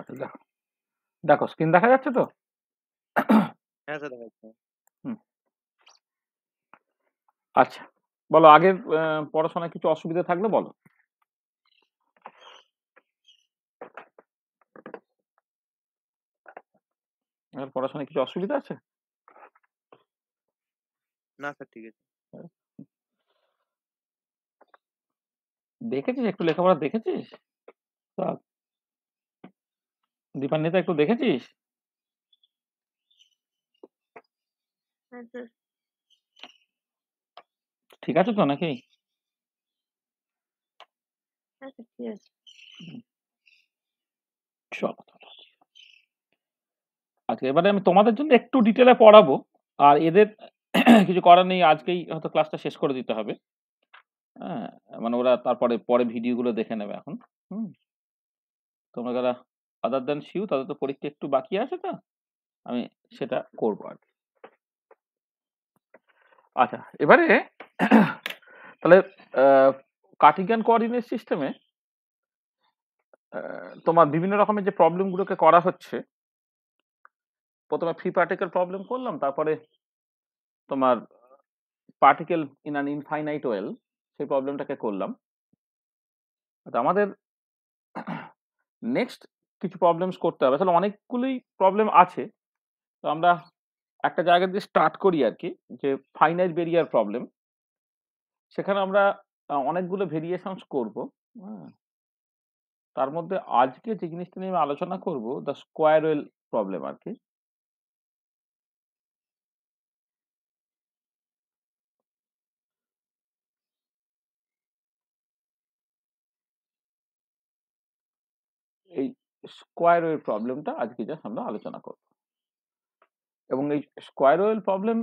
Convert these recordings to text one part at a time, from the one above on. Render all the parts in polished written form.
আচ্ছা দেখো, দেখো স্ক্রিন দেখা যাচ্ছে তো? হ্যাঁ স্যার দেখা যাচ্ছে। হুম। আচ্ছা, বলো আগের পড়াশোনায় কিছু অসুবিধা থাকলে বলো। আগের পড়াশোনায় কিছু অসুবিধা আছে? না স্যার ঠিক আছে। দেখেছিস একটু লেখাপড়া দেখেছিস? তা দীপান্বিতা একটু দেখেছিস? হ্যাঁ স্যার। ঠিক আছে তো নাকি? হ্যাঁ স্যার ঠিক আছে। চলো আচ্ছা, এবারে আমি তোমাদের জন্য একটু ডিটেলে পড়াবো, আর এদের কিছু করার নেই, আজকেই হয়তো ক্লাসটা শেষ করে দিতে হবে। হ্যাঁ, মানে ওরা তারপরে পরে ভিডিওগুলো দেখে নেবে এখন। হুম। তোমরা যারা আদার দেন শিউ, তাদের তো পরীক্ষা একটু বাকি আছে, তো আমি সেটা করবো আর কি। আচ্ছা, এবারে তাহলে কার্টিসিয়ান কোঅর্ডিনেট সিস্টেমে তোমার বিভিন্ন রকমের যে প্রবলেমগুলোকে করা হচ্ছে, প্রথমে ফ্রি পার্টিকেল প্রবলেম করলাম, তারপরে তোমার particle in an infinite well, সেই প্রবলেমটাকে করলাম। আচ্ছা, আমাদের নেক্সট কিছু প্রবলেমস করতে হবে। আসলে অনেকগুলোই প্রবলেম আছে, তো আমরা একটা জায়গা দিয়ে স্টার্ট করি আর কি, যে ফাইনাইট বেরিয়ার প্রবলেম। সেখানে আমরা অনেকগুলো ভেরিয়েশনস করব। হ্যাঁ, তার মধ্যে আজকে যে জিনিসটা নিয়ে আমি আলোচনা করব, দ্য স্কোয়ার ওয়েল প্রবলেম আর কি। এই স্কোয়ার ওয়েল প্রবলেমটা আজকে জাস্ট আমরা আলোচনা করব। এবং এই স্কোয়ার ওয়েল প্রবলেম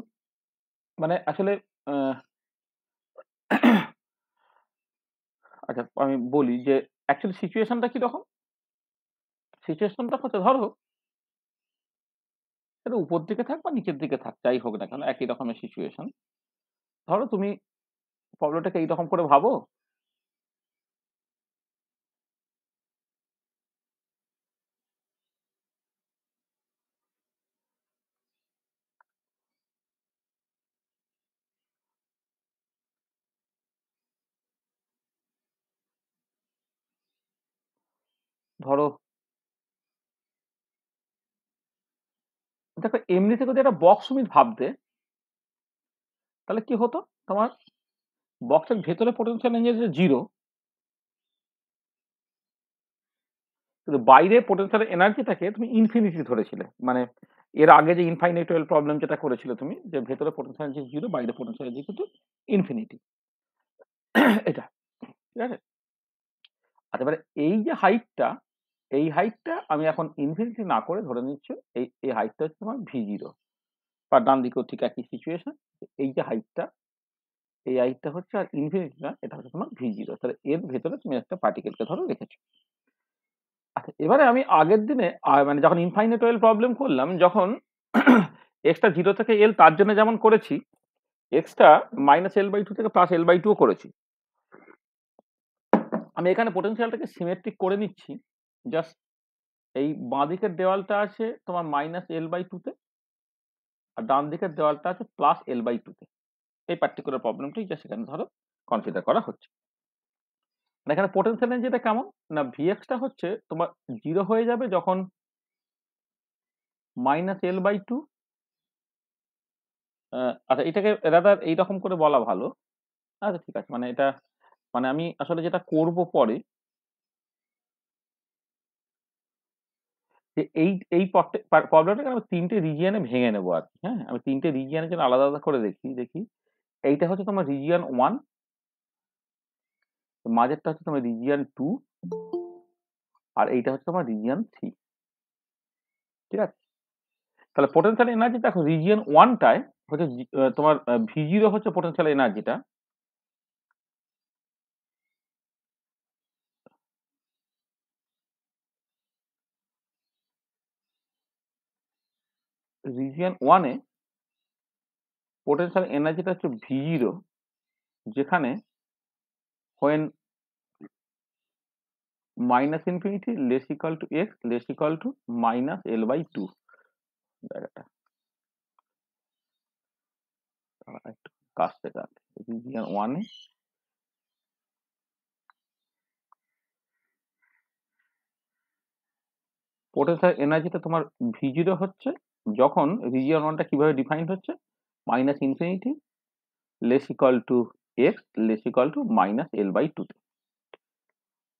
মানে আসলে আচ্ছা আমি বলি যে অ্যাকচুয়ালি সিচুয়েশনটা কি রকম। সিচুয়েশনটা হচ্ছে, ধরো এটা উপর দিকে থাক বা নিচের দিকে থাক, যাই হোক না কেন একই রকমের সিচুয়েশন। ধরো তুমি প্রবলেমটাকে এইরকম করে ভাবো, ধরো দেখো এমনিতে যদি একটা বক্স তুমি ভাবতে, তাহলে কি হতো, তোমার বক্সের ভেতরে পোটেনশিয়াল এনার্জি জিরো, কিন্তু বাইরে পোটেনশিয়াল এনার্জিটাকে তুমি ইনফিনিটি ধরেছিলে। মানে এর আগে যে ইনফাইনাইট ওয়েল প্রবলেম যেটা করেছিলে তুমি, যে ভেতরে পোটেনশিয়াল এনার্জি জিরো, বাইরে পোটেনশিয়াল এনার্জি কিন্তু ইনফিনিটি, এটা ঠিক আছে। আচ্ছা, এবারে এই যে হাইটটা, এই হাইটটা আমি এখন ইনফিনিটি না করে ধরে নিচ্ছি এই এই হাইটটা হচ্ছে তোমার ভি জিরো, বা ডান দিকেও ঠিক একই সিচুয়েশন। এই যে হাইটটা, এই হাইটটা হচ্ছে আর ইনফিনিটি না, এটা হচ্ছে তোমার ভি জিরো। তাহলে এর ভেতরে তুমি একটা পার্টিকেলকে ধরো রেখেছো। আচ্ছা, এবারে আমি আগের দিনে মানে যখন ইনফাইনাইট ওয়েল প্রবলেম করলাম, যখন এক্সটা জিরো থেকে এল, তার জন্য যেমন করেছি, এক্সটা মাইনাস এল বাই টু থেকে প্লাস এল বাই টু করেছি। আমি এখানে পোটেনশিয়ালটাকে সিমেট্রিক করে নিচ্ছি। জাস্ট এই বাঁ দিকের দেওয়ালটা আছে তোমার মাইনাস এল বাই টু তে, আর ডান দিকের দেওয়ালটা আছে প্লাস এল বাই টু তে। এই পার্টিকুলার প্রবলেমটাই যা সেখানে ধরো কনসিডার করা হচ্ছে। মানে এখানে পোটেনশিয়াল এনার্জিটা কেমন না, ভিএক্সটা হচ্ছে তোমার জিরো হয়ে যাবে যখন মাইনাস এল বাই টু। আচ্ছা, এটাকে রাদার এইরকম করে বলা ভালো। আচ্ছা ঠিক আছে, মানে এটা মানে আমি আসলে যেটা করব পরে, যে এই প্রবলেমটাকে আমি তিনটে রিজিয়নে ভেঙে নেবো আর কি। হ্যাঁ, আমি তিনটে রিজিয়নের জন্য আলাদা আলাদা করে দেখি। এইটা হচ্ছে তোমার রিজিয়ন ওয়ান, মাঝেরটা হচ্ছে তোমার রিজিয়ন টু, আর এইটা হচ্ছে তোমার রিজিয়ন থ্রি। ঠিক আছে, তাহলে পোটেনশিয়াল এনার্জি দেখো রিজিয়ন ওয়ানটায় হচ্ছে তোমার ভি জিরো হচ্ছে পোটেনশিয়াল এনার্জিটা, রিজিয়ন ওয়ানে পোটেনশিয়াল এনার্জিটা হচ্ছে ভি জিরো, যেখানে when minus infinity less equal to x less equal to minus L by two জায়গাটা একটু কাছ থেকে আঁকি রিজিয়ন ওয়ানে পোটেনশিয়াল এনার্জিটা তোমার ভি জিরো হচ্ছে যখন রিজিয়ন ওয়ানটা কিভাবে ডিফাইন্ড হচ্ছে minus infinity less equal to x less equal to minus L by two তে।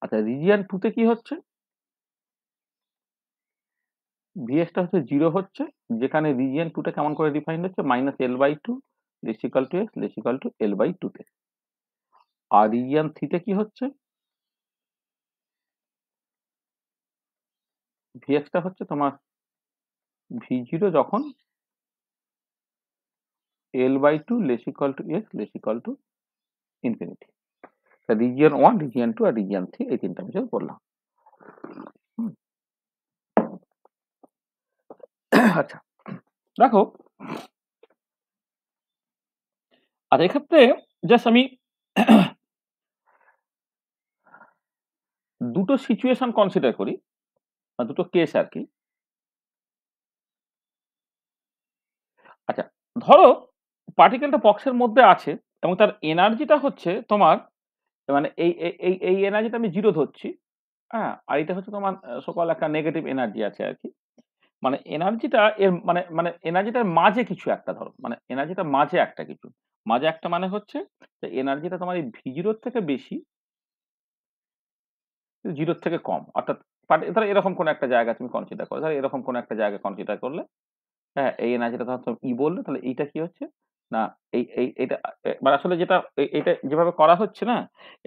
আচ্ছা রিজিয়ন টু তে কি হচ্ছে ভিএসটা হচ্ছে জিরো হচ্ছে যেখানে রিজিয়ন টুটা কেমন করে ডিফাইন্ড হচ্ছে minus L by two less equal to x less equal to L by two তে। আর রিজিয়ন থ্রিতে কি হচ্ছে ভিএক্সটা হচ্ছে তোমার ভি জিরো যখন L by two less equal to x less equal to infinity. Region one region two আর region three এই তিনটা বিষয় বললাম। আচ্ছা দেখো আর এক্ষেত্রে জাস্ট আমি দুটো সিচুয়েশন কনসিডার করি দুটো কেস আর কি। আচ্ছা ধরো পার্টিকেলটা বক্সের মধ্যে আছে এবং তার এনার্জিটা হচ্ছে তোমার মানে এই এনার্জিটা আমি জিরো ধরছি হ্যাঁ আর এটা হচ্ছে তোমার সকল একটা নেগেটিভ এনার্জি আছে আর কি মানে এনার্জিটা এর মানে মানে এনার্জিটার মাঝে কিছু একটা ধরো মানে এনার্জিটা মাঝে একটা কিছু মাঝে একটা মানে হচ্ছে এনার্জিটা তোমার এই ভি জিরোর থেকে বেশি জিরোর থেকে কম অর্থাৎ ধরো এরকম কোন একটা জায়গা তুমি কনসিডার করো ধরো এরকম কোন একটা জায়গা কনসিডার করলে হ্যাঁ এই এনার্জিটা ধরো তুমি ই বললে তাহলে এইটা কি হচ্ছে না এটা মানে আসলে যেটা এটা যেভাবে করা হচ্ছে না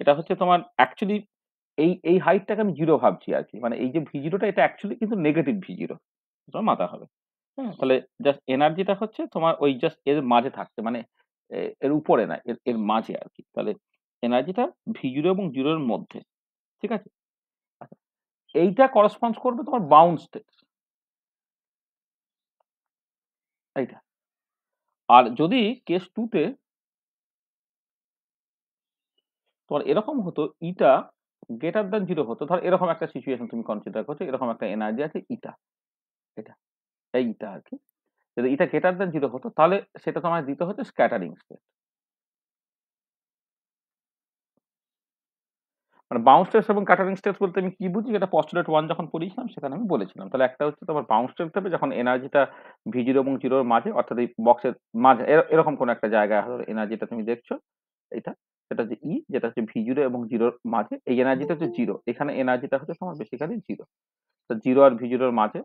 এটা হচ্ছে তোমার অ্যাকচুয়ালি এই হাইটটাকে আমি জিরো ভাবছি আর কি মানে এই যে ভি জিরোটা এটা অ্যাকচুয়ালি কিন্তু নেগেটিভ ভি জিরো তোমার মাথা হবে হ্যাঁ তাহলে জাস্ট এনার্জিটা হচ্ছে তোমার ওই জাস্ট এর মাঝে থাকছে মানে এর উপরে না এর এর মাঝে আর কি তাহলে এনার্জিটা ভি জিরো এবং জিরোর মধ্যে ঠিক আছে আচ্ছা এইটা করসপন্ড করবে তোমার বাউন্ড স্টেট এইটা আর যদি কেস টু তে তোমার এরকম হতো ইটা গ্রেটার দ্যান জিরো হতো ধর এরকম একটা সিচুয়েশন তুমি কনসিডার করছো এরকম একটা এনার্জি আছে ইটা এটা এইটা আর কি যদি এটা গ্রেটার দ্যান জিরো হতো তাহলে সেটা তোমার দিতে হচ্ছে স্ক্যাটারিং স্টেট মানে বাউন্স স্টেটস এবং ক্যাটারিং স্টেটস বলতে আমি কি বুঝি এটা পস্টুলেট ওয়ান যখন পড়িয়েছিলাম সেখানে আমি বলেছিলাম তাহলে একটা হচ্ছে তোমার বাউন্স স্টেট হবে যখন এনার্জিটা ভি জিরো এবং জিরোর মাঝে অর্থাৎ এই বক্সের মাঝে এরকম কোন একটা জায়গায় এনার্জিটা তুমি দেখছো এটা সেটা হচ্ছে ই যেটা হচ্ছে ভি জিরো এবং জিরোর মাঝে এই এনার্জিটা হচ্ছে জিরো এখানে এনার্জিটা হচ্ছে তোমার বেসিক্যালি জিরো তো জিরো আর ভি জিরোর মাঝে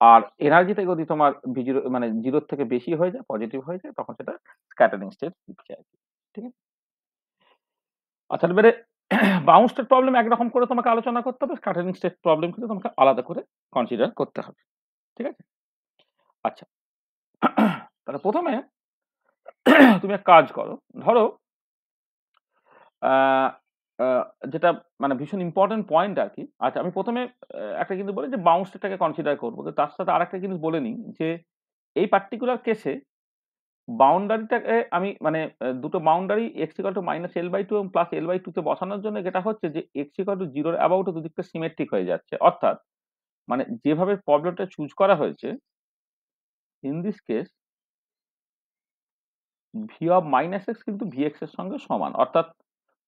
আর এনার্জিটা যদি তোমার ভি জিরো মানে জিরোর থেকে বেশি হয়ে যায় পজিটিভ হয়ে যায় তখন সেটা স্ক্যাটারিং স্টেট দিচ্ছে আর কি ঠিক আছে আচ্ছা এবারে বাউন্স স্টেট প্রবলেম একরকম করে তোমাকে আলোচনা করতে হবে স্ক্যাটারিং স্টেট প্রবলেম কিন্তু তোমাকে আলাদা করে কনসিডার করতে হবে ঠিক আছে আচ্ছা তাহলে প্রথমে তুমি এক কাজ করো ধরো আহ, আহ, যেটা মানে ভীষণ ইম্পর্টেন্ট পয়েন্ট আর কি আচ্ছা আমি প্রথমে একটা কিন্তু বলি যে বাউন্স স্টেটটাকে কনসিডার করবো তো তার সাথে আরেকটা জিনিস বলে নিই যে এই পার্টিকুলার কেসে বাউন্ডারিটাকে আমি মানে দুটো boundary x equal to minus L by two এবং প্লাস এল বাই টু তে বসানোর জন্য যেটা হচ্ছে যে এক্স ইকুয়াল টু জিরোর অ্যাবাউট দুদিকটা সিমেট্রিক হয়ে যাচ্ছে অর্থাৎ মানে যেভাবে প্রবলেমটা চুজ করা হয়েছে in this case V of minus x কিন্তু ভি এক্স এর সঙ্গে সমান অর্থাৎ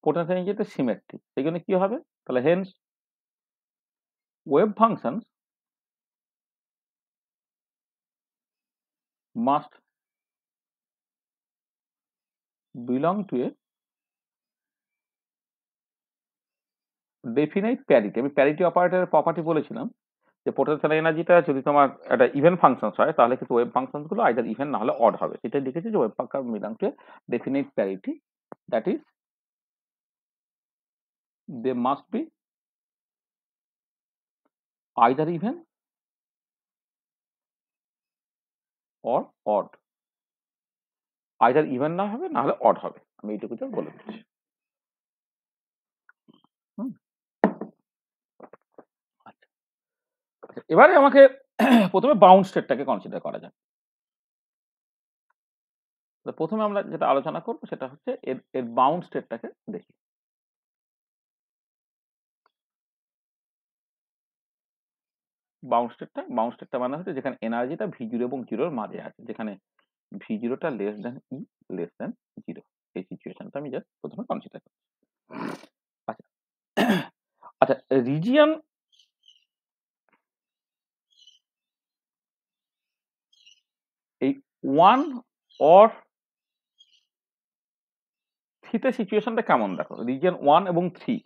পোটেনশিয়াল এনার্জিটা সিমেট্রিক সেই জন্য কি হবে তাহলে hence wave function must belong to a definite parity আমি প্যারিটি অপারেটরের প্রপার্টি বলেছিলাম যে পোটেনশিয়াল এনার্জিটা যদি তোমার একটা ইভেন ফাংশন হয় তাহলে কিন্তু ওয়েভ ফাংশন গুলো আইদার ইভেন না হলে অড হবে সেটা লিখেছি যে wave function belong to definite parity that is they must be either even or odd either even না হবে না হলে অড হবে আমি এইটুকুটা বলে দিচ্ছি হুম, আচ্ছা আচ্ছা, এবারে আমাকে প্রথমে বাউন্ড স্টেটটাকে কনসিডার করা যাক তো প্রথমে আমরা যেটা আলোচনা করবো সেটা হচ্ছে এর এর বাউন্ড স্টেটটাকে দেখি বাউন্স স্টেটটা মানে হচ্ছে যেখানে এনার্জিটা V0 এবং 0 এর মাঝে আছে, যেখানে V0 টা less than E less than 0, এই সিচুয়েশনটা আমি জাস্ট প্রথমে কনসিডার করছি। আচ্ছা আচ্ছা, রিজিয়ন এই 1 অর 3 তে সিচুয়েশনটা কেমন দেখো, রিজিয়ন 1 এবং 3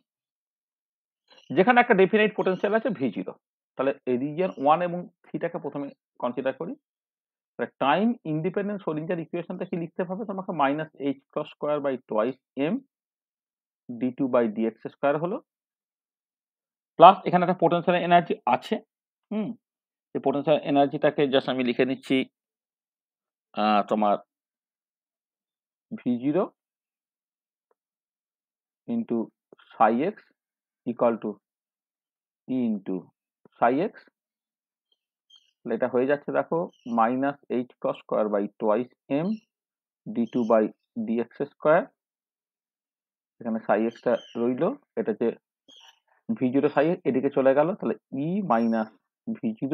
যেখানে একটা ডেফিনাইট পোটেনশিয়াল আছে V0, তাহলে এই রিজিয়ন 1 এবং 3 টাকে প্রথমে কনসিডার করি। টাইম ইন্ডিপেন্ডেন্ট সোলিঞ্জার ইকুয়েশনটা কি লিখতে হবে তোমাকে, minus H cross square by twice M d2 by dx square হলো, প্লাস এখানে একটা পোটেনশিয়াল এনার্জি আছে। এই পোটেনশিয়াল এনার্জিটাকে জাস্ট আমি লিখে নিচ্ছি তোমার V0 into psi x equal to E into psi x. এটা হয়ে যাচ্ছে দেখো minus H cross square by twice M d2 by dx square. এখানে সাই এক্সটা রইল, এটা যে V0 সাই এদিকে চলে গেল, তাহলে ই minus V0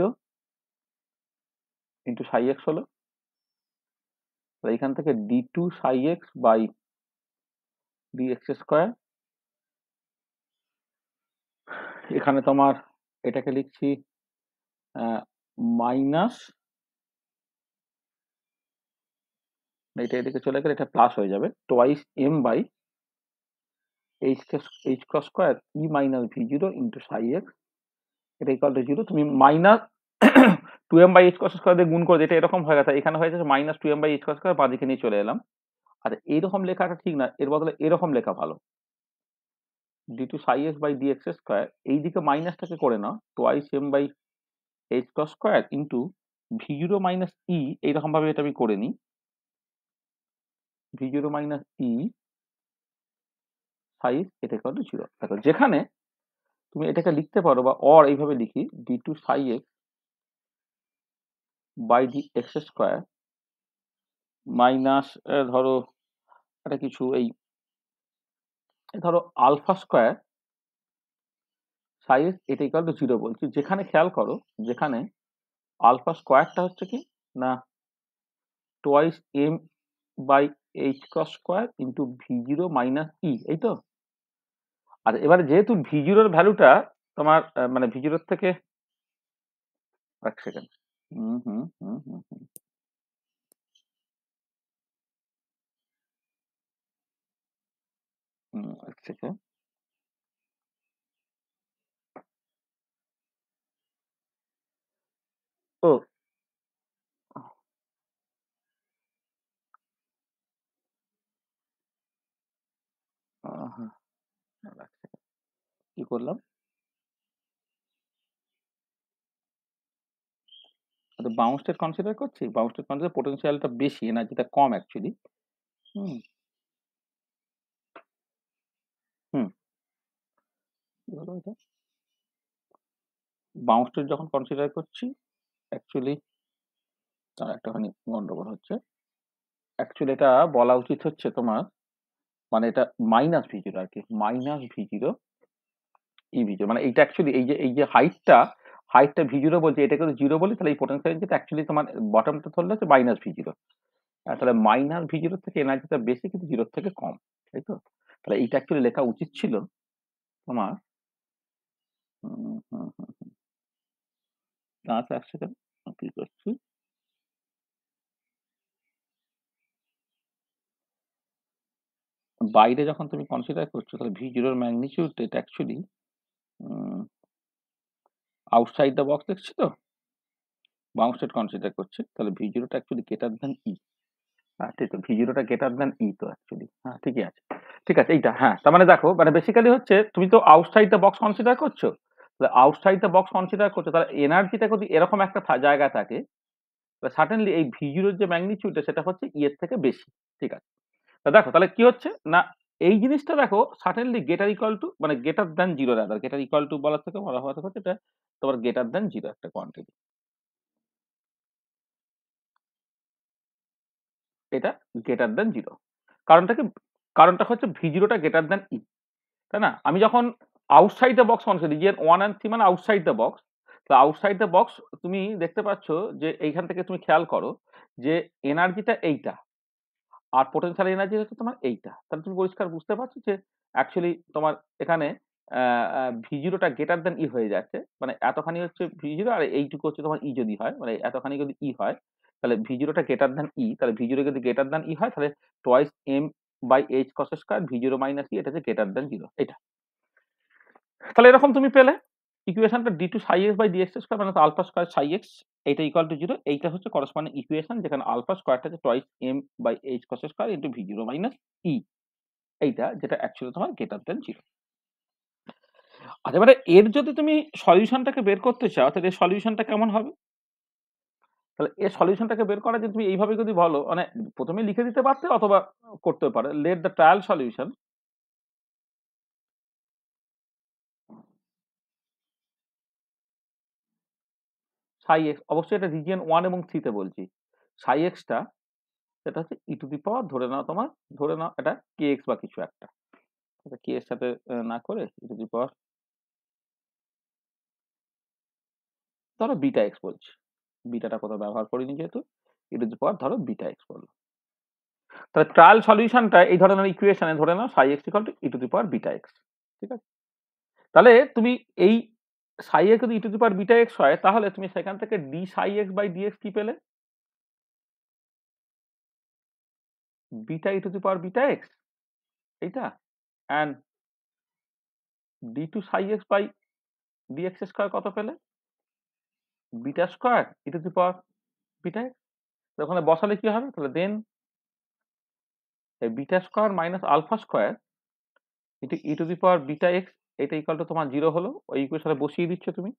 into psi x হলো। তাহলে এখান থেকে d2 psi x by dx square, এখানে তোমার এটাকে লিখছি মাইনাস, এটা এদিকে চলে গেলে এটা প্লাস হয়ে যাবে, twice M by H cross square E minus V0 into psi x, এটা ইকুয়াল টু 0। তুমি minus 2m by H cross square দিয়ে গুণ করে, এটা এরকম হয়ে গেছে, এখানে হয়ে যাচ্ছে minus 2m by H cross square, বাঁদিকে নিয়ে চলে এলাম। আর এইরকম লেখাটা ঠিক না, এর বদলে এরকম লেখা ভালো, d2 psi x by dx square, এইদিকে মাইনাসটাকে করে নাও twice M by H cross square into V0 minus E, এইরকম ভাবে এটা আমি করে নিই, V0 মাইনাস ই সাই এটা ইকুয়াল টু 0। দেখো যেখানে তুমি এটাকে লিখতে পারো বা অর এইভাবে লিখি d2 psi x by dx square minus ধরো এটা কিছু এই ধরো আলফা স্কোয়ার সাই এক্স এটা ইকুয়াল টু 0 বলছি, যেখানে খেয়াল করো যেখানে আলফা স্কোয়ারটা হচ্ছে কি না twice M by H cross square into V0 minus E, এই তো। আর এবারে যেহেতু V0 এর ভ্যালুটা তোমার মানে V0 থেকে, এক সেকেন্ড, হুম হুম হুম হুম হুম এক সেকেন্ড, ও হ্যাঁ, এক সেকেন্ড, কি করলাম, বাউন্স স্টেট কনসিডার করছি, বাউন্স স্টেট কনসিডার পোটেনশিয়ালটা বেশি, এনার্জিটা কম অ্যাকচুয়ালি। হুম হুম কি হলো এটা, বাউন্স স্টেট যখন কনসিডার করছি অ্যাকচুয়ালি তার একটাখানি গন্ডগোল হচ্ছে। অ্যাকচুয়ালি এটা বলা উচিত হচ্ছে তোমার, মানে এটা মাইনাস V0 আর কি, মাইনাস V0 ই V0, মানে এইটা অ্যাকচুয়ালি এই যে হাইটটা V0 বলছে, এটাকে যদি 0 বলি তাহলে এই পোটেনশিয়াল যেটা অ্যাকচুয়ালি তোমার বটমটা ধরলে হচ্ছে মাইনাস V0। তাহলে মাইনাস V0 থেকে এনার্জিটা বেশি কিন্তু 0 থেকে কম, তাই তো। তাহলে এইটা অ্যাকচুয়ালি লেখা উচিত ছিল তোমার, আচ্ছা এক সেকেন্ড, কি করছি, বাইরে যখন তুমি কনসিডার করছো তাহলে V0 এর ম্যাগনিটিউড এটা অ্যাকচুয়ালি আউটসাইড দ্য বক্স দেখছি তো, বাউন্স স্টেট কনসিডার করছে, তাহলে V0 টা অ্যাকচুয়ালি গ্রেটার দ্যান ই। হ্যাঁ ঠিক তো, V0 টা গ্রেটার দ্যান ই তো অ্যাকচুয়ালি, হ্যাঁ ঠিকই আছে, ঠিক আছে এইটা, হ্যাঁ তার মানে দেখো মানে বেসিক্যালি হচ্ছে তুমি তো আউটসাইড দ্য বক্স কনসিডার করছো, তাহলে আউটসাইড দ্য বক্স কনসিডার করছো, তাহলে এনার্জিটা যদি এরকম একটা জায়গা থাকে, তাহলে সার্টেনলি এই V0 এর যে ম্যাগনিটিউডটা সেটা হচ্ছে ই এর থেকে বেশি, ঠিক আছে। তা দেখো তাহলে কি হচ্ছে না, এই জিনিসটা দেখো সার্টেনলি গ্রেটার ইকুয়াল টু, মানে greater than 0 rather, greater equal two বলার থেকে বলা হওয়া হচ্ছে এটা তোমার গ্রেটার দ্যান 0 একটা কোয়ান্টিটি, এটা গ্রেটার দ্যান 0। কারণটা কি, কারণটা হচ্ছে V0 টা গ্রেটার দ্যান ই, তাই না। আমি যখন outside the box consider, region 1 and 3 মানে আউটসাইড দ্য বক্স, তো আউটসাইড দ্য বক্স তুমি দেখতে পাচ্ছ যে এইখান থেকে তুমি খেয়াল করো যে এনার্জিটা এইটা আর পোটেনশিয়াল এনার্জি হচ্ছে তোমার এইটা। তাহলে তুমি পরিষ্কার বুঝতে পারছো যে অ্যাকচুয়ালি তোমার এখানে V0 টা গ্রেটার দ্যান E হয়ে যাচ্ছে। মানে এতখানি হচ্ছে V0 আর এইটুকু হচ্ছে তোমার E যদি হয়, মানে এতখানি যদি E হয়, তাহলে V0 টা গ্রেটার দ্যান E, তাহলে V0 যদি গ্রেটার দ্যান E হয় তাহলে twice M/H cos square V0 minus E এটা হচ্ছে গ্রেটার দ্যান 0 এটা। তাহলে এরকম তুমি পেলে ইকুয়েশনটা d2 psi x by dx square মানে আলফা স্কয়ার psi x এইটা ইকুয়াল টু 0। এইটা হচ্ছে করসপন্ডিং ইকুয়েশন যেখানে আলফা স্কয়ারটা হচ্ছে twice M/H cos square into V0 minus E এইটা যেটা অ্যাকচুয়ালি তোমার গ্রেটার দ্যান 0। আচ্ছা এবারে এর যদি তুমি সলিউশনটাকে বের করতে চাও তাহলে এর সলিউশনটা কেমন হবে? তাহলে এর সলিউশনটাকে বের করার জন্য তুমি এইভাবে যদি বলো মানে প্রথমে লিখে দিতে পারতে অথবা করতেও পারো। Let the trial solution psi x, অবশ্যই এটা রিজিয়ন 1 এবং 3 তে বলছি। psi x টা সেটা হচ্ছে e টু দি পাওয়ার ধরে নাও তোমার, ধরে নাও এটা kx বা কিছু একটা। এটা k এর সাথে না করে e টু দি পাওয়ার ধরো বিটা x বলছি। বিটাটা কোথাও ব্যবহার করিনি যেহেতু e টু দি পাওয়ার ধরো বিটা x বললো। তাহলে ট্রায়াল সলিউশনটা এই ধরনের ইকুয়েশনে ধরে নাও psi x equal two e to the power beta x। ঠিক আছে? তাহলে তুমি এই psi x যদি e to the power beta x হয় তাহলে তুমি সেখান থেকে d psi x by dx কি পেলে? Beta e to the power beta x এইটা and d2 psi x by dx square কত পেলে? Beta square e to the power beta x। তো ওখানে বসালে কি হবে? তাহলে দেন এই beta square minus alpha square into e to the power beta x এটা ইকুয়াল টু তোমার 0 হলো। ওই ইকুয়েশনে বসিয়ে দিচ্ছ তুমি।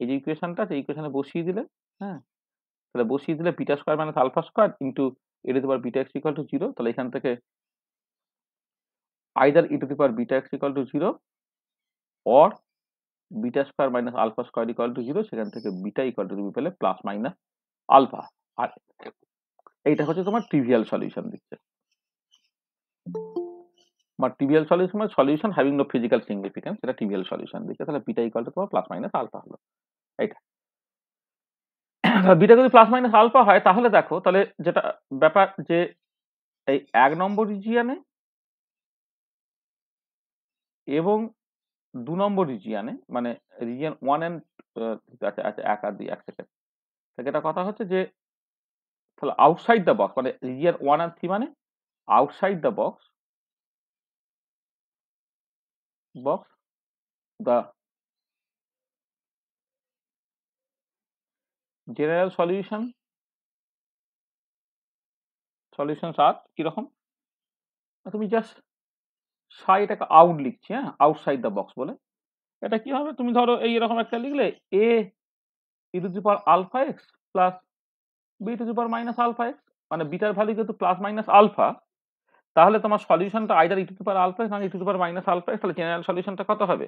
এই যে ইকুয়েশনটা আছে এই ইকুয়েশনে বসিয়ে দিলে, হ্যাঁ? তাহলে বসিয়ে দিলে beta square minus alpha square into e to the power beta x equal to 0। তাহলে এখান থেকে either e to the power beta x equal to 0 or beta square minus alpha square equal to 0। সেখান থেকে beta equal two তুমি পেলে plus minus alpha. আর এইটা হচ্ছে তোমার ট্রিভিয়াল সলিউশন দিচ্ছে। বা ট্রিভিয়াল সলিউশন মানে solution having no physical significance, এটা ট্রিভিয়াল সলিউশন দিচ্ছে। তাহলে বিটা ইকুয়াল টু তোমার প্লাস মাইনাস আলফা হলো এইটা। বিটা যদি প্লাস মাইনাস আলফা হয় তাহলে দেখো তাহলে যেটা ব্যাপার যে এই 1 নম্বর রিজিয়নে এবং 2 নম্বর রিজিয়নে মানে রিজিয়ন 1 এন্ড আচ্ছা আচ্ছা 1 আর 2 এক সেকেন্ড। তাহলে এটা কথা হচ্ছে যে তাহলে আউটসাইড দ্য বক্স মানে রিজিয়ন 1 আর 3 মানে outside the box the general solutions are কিরকম? তুমি জাস্ট এটাকে আউট লিখছি, হ্যাঁ, আউটসাইড দ্য বক্স বলে। এটা কি হবে? তুমি ধরো এই এরকম একটা লিখলে a e to the power alpha X plus b to the power minus alpha X মানে বিটার ভ্যালু যেহেতু প্লাস মাইনাস আলফা তাহলে তোমার সলিউশনটা either e to the power alpha X না e to the power minus alpha X. তাহলে general সলিউশনটা কত হবে?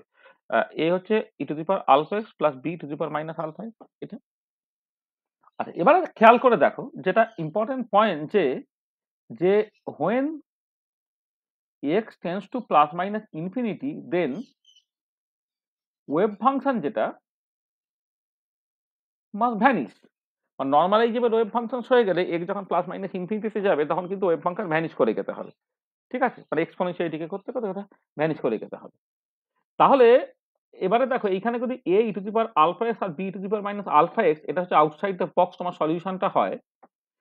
a হচ্ছে e to the power alpha X plus b to the power minus alpha x এটা। আচ্ছা এবারে খেয়াল করে দেখো যেটা ইম্পর্টেন্ট পয়েন্ট যে when x tends to plus minus infinity then wave function যেটা must vanish। নর্মালি যেভাবে ওয়েভ ফাংশন হয়ে গেলে x যখন প্লাস মাইনাস ইনফিনিটিতে যাবে তখন কিন্তু ওয়েভ ফাংশন ভ্যানিশ করে যেতে হবে। ঠিক আছে? মানে এক্সপোনেনশিয়াল ডিকে করতে করতে ওটা ভ্যানিশ করে যেতে হবে। তাহলে এবারে দেখো এইখানে যদি a e to the power alpha x আর b to the power minus alpha x এটা হচ্ছে আউটসাইড দ্য বক্স তোমার সলিউশনটা হয়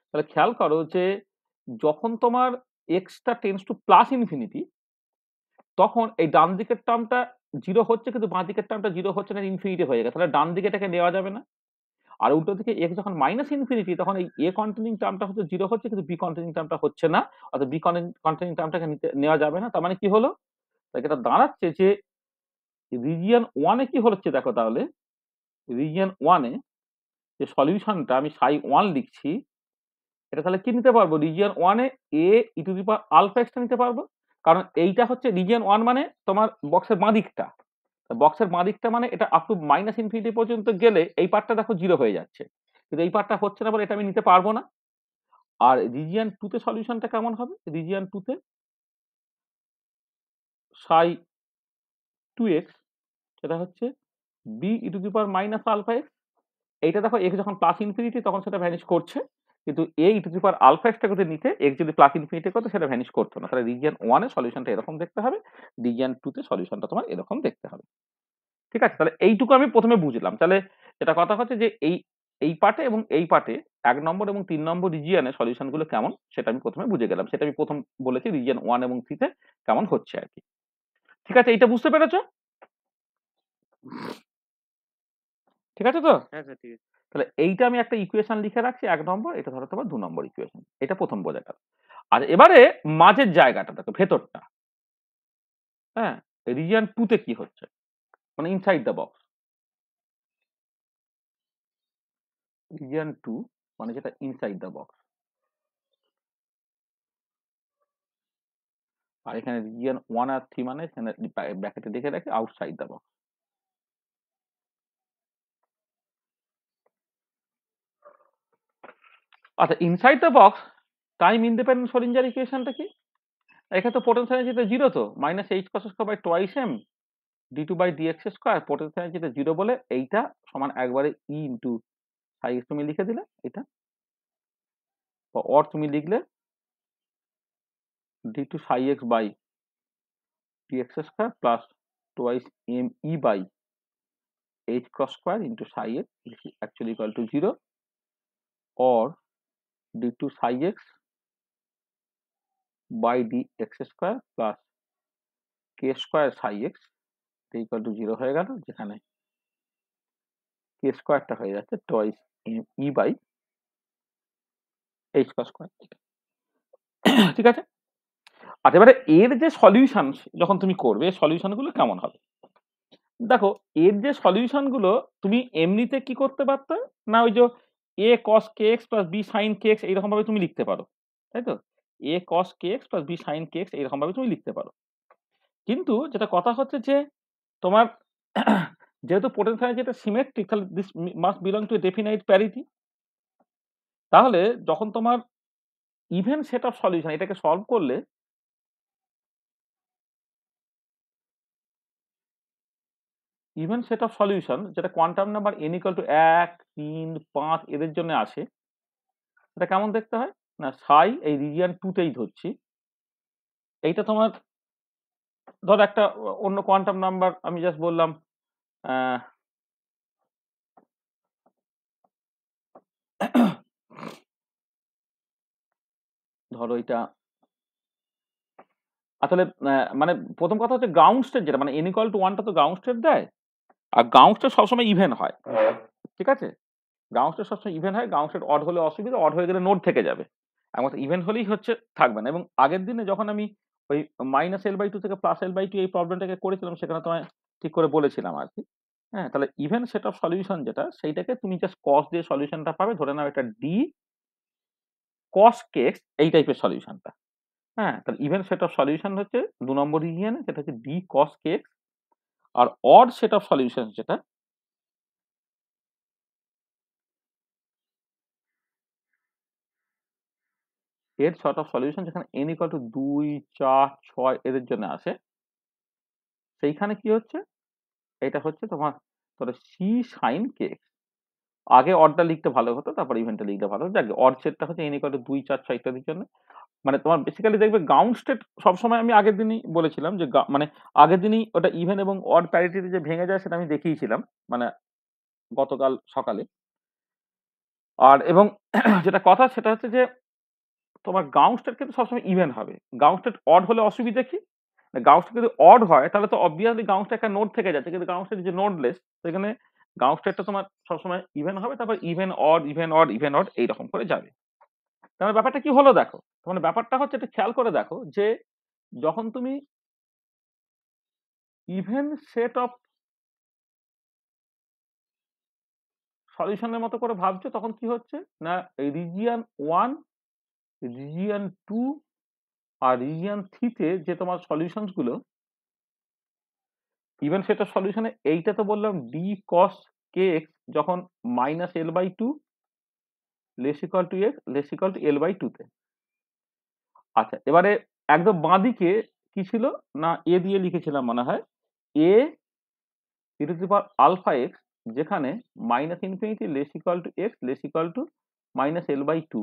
তাহলে খেয়াল করো যে যখন তোমার x টা টেন্ডস টু প্লাস ইনফিনিটি তখন এই ডান দিকের টার্মটা 0 হচ্ছে কিন্তু বাঁ দিকের টার্মটা 0 হচ্ছে না, ইনফিনিটি হয়ে গেছে। তাহলে ডান দিকে এটাকে নেওয়া যাবে না। আর উল্টো দিকে x যখন মাইনাস ইনফিনিটি তখন এই a কন্টেনিং টার্মটা হচ্ছে 0 হচ্ছে কিন্তু b কন্টেনিং টার্মটা হচ্ছে না। অর্থাৎ b কন্টেনিং টার্মটাকে নেওয়া যাবে না। তার মানে কি হলো? এটা দাঁড়াচ্ছে যে রিজিয়ন 1 এ কি হচ্ছে দেখো তাহলে রিজিয়ন 1 এ যে সলিউশনটা আমি psi 1 লিখছি এটা তাহলে কি নিতে পারবো? রিজিয়ন 1 এ a e to the power alpha x টা নিতে পারবো। কারণ এইটা হচ্ছে রিজিয়ন 1 মানে তোমার বক্সের বাঁ দিকটা। বক্সের বাঁ দিকটা মানে এটা আপ টু মাইনাস ইনফিনিটি পর্যন্ত গেলে এই পার্টটা দেখো 0 হয়ে যাচ্ছে। কিন্তু এই পার্টটা হচ্ছে না বলে এটা আমি নিতে পারবো না। আর রিজিয়ন 2 তে সলিউশনটা কেমন হবে? রিজিয়ন 2 তে psi 2x সেটা হচ্ছে B E to the power minus alpha x. এইটা দেখো এক্স যখন প্লাস ইনফিনিটি তখন সেটা ভ্যানিশ করছে, কিন্তু A E to the power alpha এক্সটা যদি নিতে এক্স যদি প্লাস ইনফিনিটি করতো সেটা ভ্যানিশ করতো না। তাহলে রিজিয়ন 1 এর সলিউশনটা এরকম দেখতে হবে, রিজিয়ন 2 তে সলিউশনটা তোমার এরকম দেখতে হবে। ঠিক আছে? তাহলে এইটুকু আমি প্রথমে বুঝলাম। তাহলে যেটা কথা হচ্ছে যে এই পার্টে এবং এই পার্টে ১ নম্বর এবং ৩ নম্বর রিজিয়নের সলিউশন গুলো কেমন সেটা আমি প্রথমে বুঝে গেলাম। সেটা আমি প্রথম বলেছি রিজিয়ন 1 এবং 3 তে কেমন হচ্ছে আরকি। ঠিক আছে? এইটা বুঝতে পেরেছো? ঠিক আছে তো? হ্যাঁ স্যার ঠিক আছে। তাহলে এইটা আমি একটা ইকুয়েশন লিখে রাখছি ১ নম্বর, এটা ধরো তোমার ২ নম্বর ইকুয়েশন। এটা প্রথম বোঝা গেল। আর এবারে মাঝের জায়গাটা দেখো, ভেতরটা। হ্যাঁ? রিজিয়ন 2 তে কি হচ্ছে? মানে ইনসাইড দ্য বক্স। রিজিয়ন 2 মানে যেটা ইনসাইড দ্য বক্স। আর এখানে রিজিয়ন 1 আর 3 মানে এখানে ব্র্যাকেটে লিখে রাখি আউটসাইড দ্য বক্স। আচ্ছা, inside the box time independent Schrodinger ইকুয়েশনটা কি? এখানে তো পোটেনশিয়াল এনার্জিটা 0 তো, minus H cos square by twice M ডি2 বাই ডিএক্স স্কয়ার, পোটেনশিয়াল এনার্জিটা 0 বলে এইটা সমান একবারে ই ইনটু সাই এক্স তুমি লিখে দিলে এটা, অর তুমি লিখলে ডি2 psi x by DX square plus twice M E by H cross square into psi X actually equal to 0, or d2 psi x by dx square plus k square psi x equal to 0 হয়ে গেল, যেখানে k স্কয়ারটা হয়ে যাচ্ছে twice e by h square. ঠিক আছে? আচ্ছা, এবারে এর যে সলিউশন যখন তুমি করবে সলিউশন গুলো কেমন হবে? দেখো, এর যে সলিউশন গুলো তুমি এমনিতে কি করতে পারতে, না ওই যে a cos kx plus b sin kx এইরকম ভাবে তুমি লিখতে পারো, তাই তো? a cos kx plus b sin kx এইরকম ভাবে তুমি লিখতে পারো। কিন্তু যেটা কথা হচ্ছে যে তোমার যেহেতু পোটেনশিয়াল যেটা সিমেট্রিক, তাহলে this must belong to a definite parity. তাহলে যখন তোমার ইভেন সেট অফ সলিউশন এটাকে সলভ করলে ইভেন সেট অফ সলিউশন যেটা quantum number n equal to 1, 3, 5 এদের জন্য আসে, এটা কেমন দেখতে হয়? না সাই এই রিজিয়ন 2 তেই ধরছি। এইটা তোমার ধর একটা অন্য কোয়ান্টাম নাম্বার আমি জাস্ট বললাম আহ, ধরো এটা আসলে মানে প্রথম কথা হচ্ছে গ্রাউন্ড স্টেট যেটা মানে n ইকুয়াল টু 1 টা তো গ্রাউন্ড স্টেট দেয়, আর গ্রাউন্ড স্টেট সবসময় ইভেন হয়। ঠিক আছে? গ্রাউন্ড স্টেট সবসময় ইভেন হয়, গ্রাউন্ড স্টেট অড হলে অসুবিধা, অড হয়ে গেলে নোড থেকে যাবে। একমাত্র ইভেন হলেই হচ্ছে থাকবে না। এবং আগের দিনে যখন আমি ওই মাইনাস এল বাই টু থেকে প্লাস এল বাই টু এই প্রবলেমটাকে করেছিলাম সেখানে তোমায় ঠিক করে বলেছিলাম আর কি। হ্যাঁ, তাহলে ইভেন সেট অফ সলিউশন যেটা সেইটাকে তুমি জাস্ট কস দিয়ে সলিউশনটা পাবে, ধরে নাও এটা ডি কস কেক্স এই টাইপের সলিউশনটা। হ্যাঁ, তাহলে ইভেন সেট অফ সলিউশন হচ্ছে 2 নম্বর রিজিয়নে যেটা হচ্ছে ডি কস কেক্স, আর অড সেট অফ সলিউশন যেটা এর সর্ট অফ সলিউশন যেখানে n ইকুয়াল টু 2, 4, 6 এদের জন্য আসে, সেইখানে কি হচ্ছে? এটা হচ্ছে তোমার ধরো সি সাইন কে। আগে অডটা লিখতে ভালো হতো, তারপর ইভেন্টটা লিখতে ভালো হতো। যাক, অড সেটটা হচ্ছে n ইকুয়াল টু 2, 4, 6 ইত্যাদির জন্য। মানে তোমার বেসিক্যালি দেখবে গ্রাউন্ড স্টেট সবসময় আমি আগের দিনই বলেছিলাম যে মানে আগের দিনই ওটা ইভেন এবং অড প্যারিটিতে যে ভেঙে যায় সেটা আমি দেখিয়েছিলাম মানে গতকাল সকালে। আর এবং যেটা কথা সেটা হচ্ছে যে তোমার গ্রাউন্ড স্টেট কিন্তু সবসময় ইভেন হবে। গ্রাউন্ড স্টেট অড হলে অসুবিধা কি? গ্রাউন্ড স্টেট যদি অড হয় তাহলে তো অবভিয়াসলি গ্রাউন্ড স্টেট একটা নোড থেকে যাচ্ছে, কিন্তু গ্রাউন্ড স্টেট যে নোডলেস সেখানে গ্রাউন্ড স্টেটটা তোমার সবসময় ইভেন হবে, তারপর even odd even odd even odd এইরকম করে যাবে। তাহলে ব্যাপারটা কি হলো দেখো, মানে ব্যাপারটা হচ্ছে একটু খেয়াল করে দেখো যে যখন তুমি ইভেন সেট অফ সলিউশনের মতো করে ভাবছো তখন কি হচ্ছে না রিজিয়ন 1, রিজিয়ন 2 আর রিজিয়ন 3 তে যে তোমার সলিউশনস গুলো ইভেন সেট অফ সলিউশনে এইটা তো বললাম ডি কস কে এক্স যখন minus L by two less equal to x less equal to L by two তে। আচ্ছা, এবারে একদম বাঁদিকে কি ছিল না এ দিয়ে লিখেছিলাম মনে হয় A E to the power alpha X, যেখানে minus infinity less equal to x less equal to minus L by two,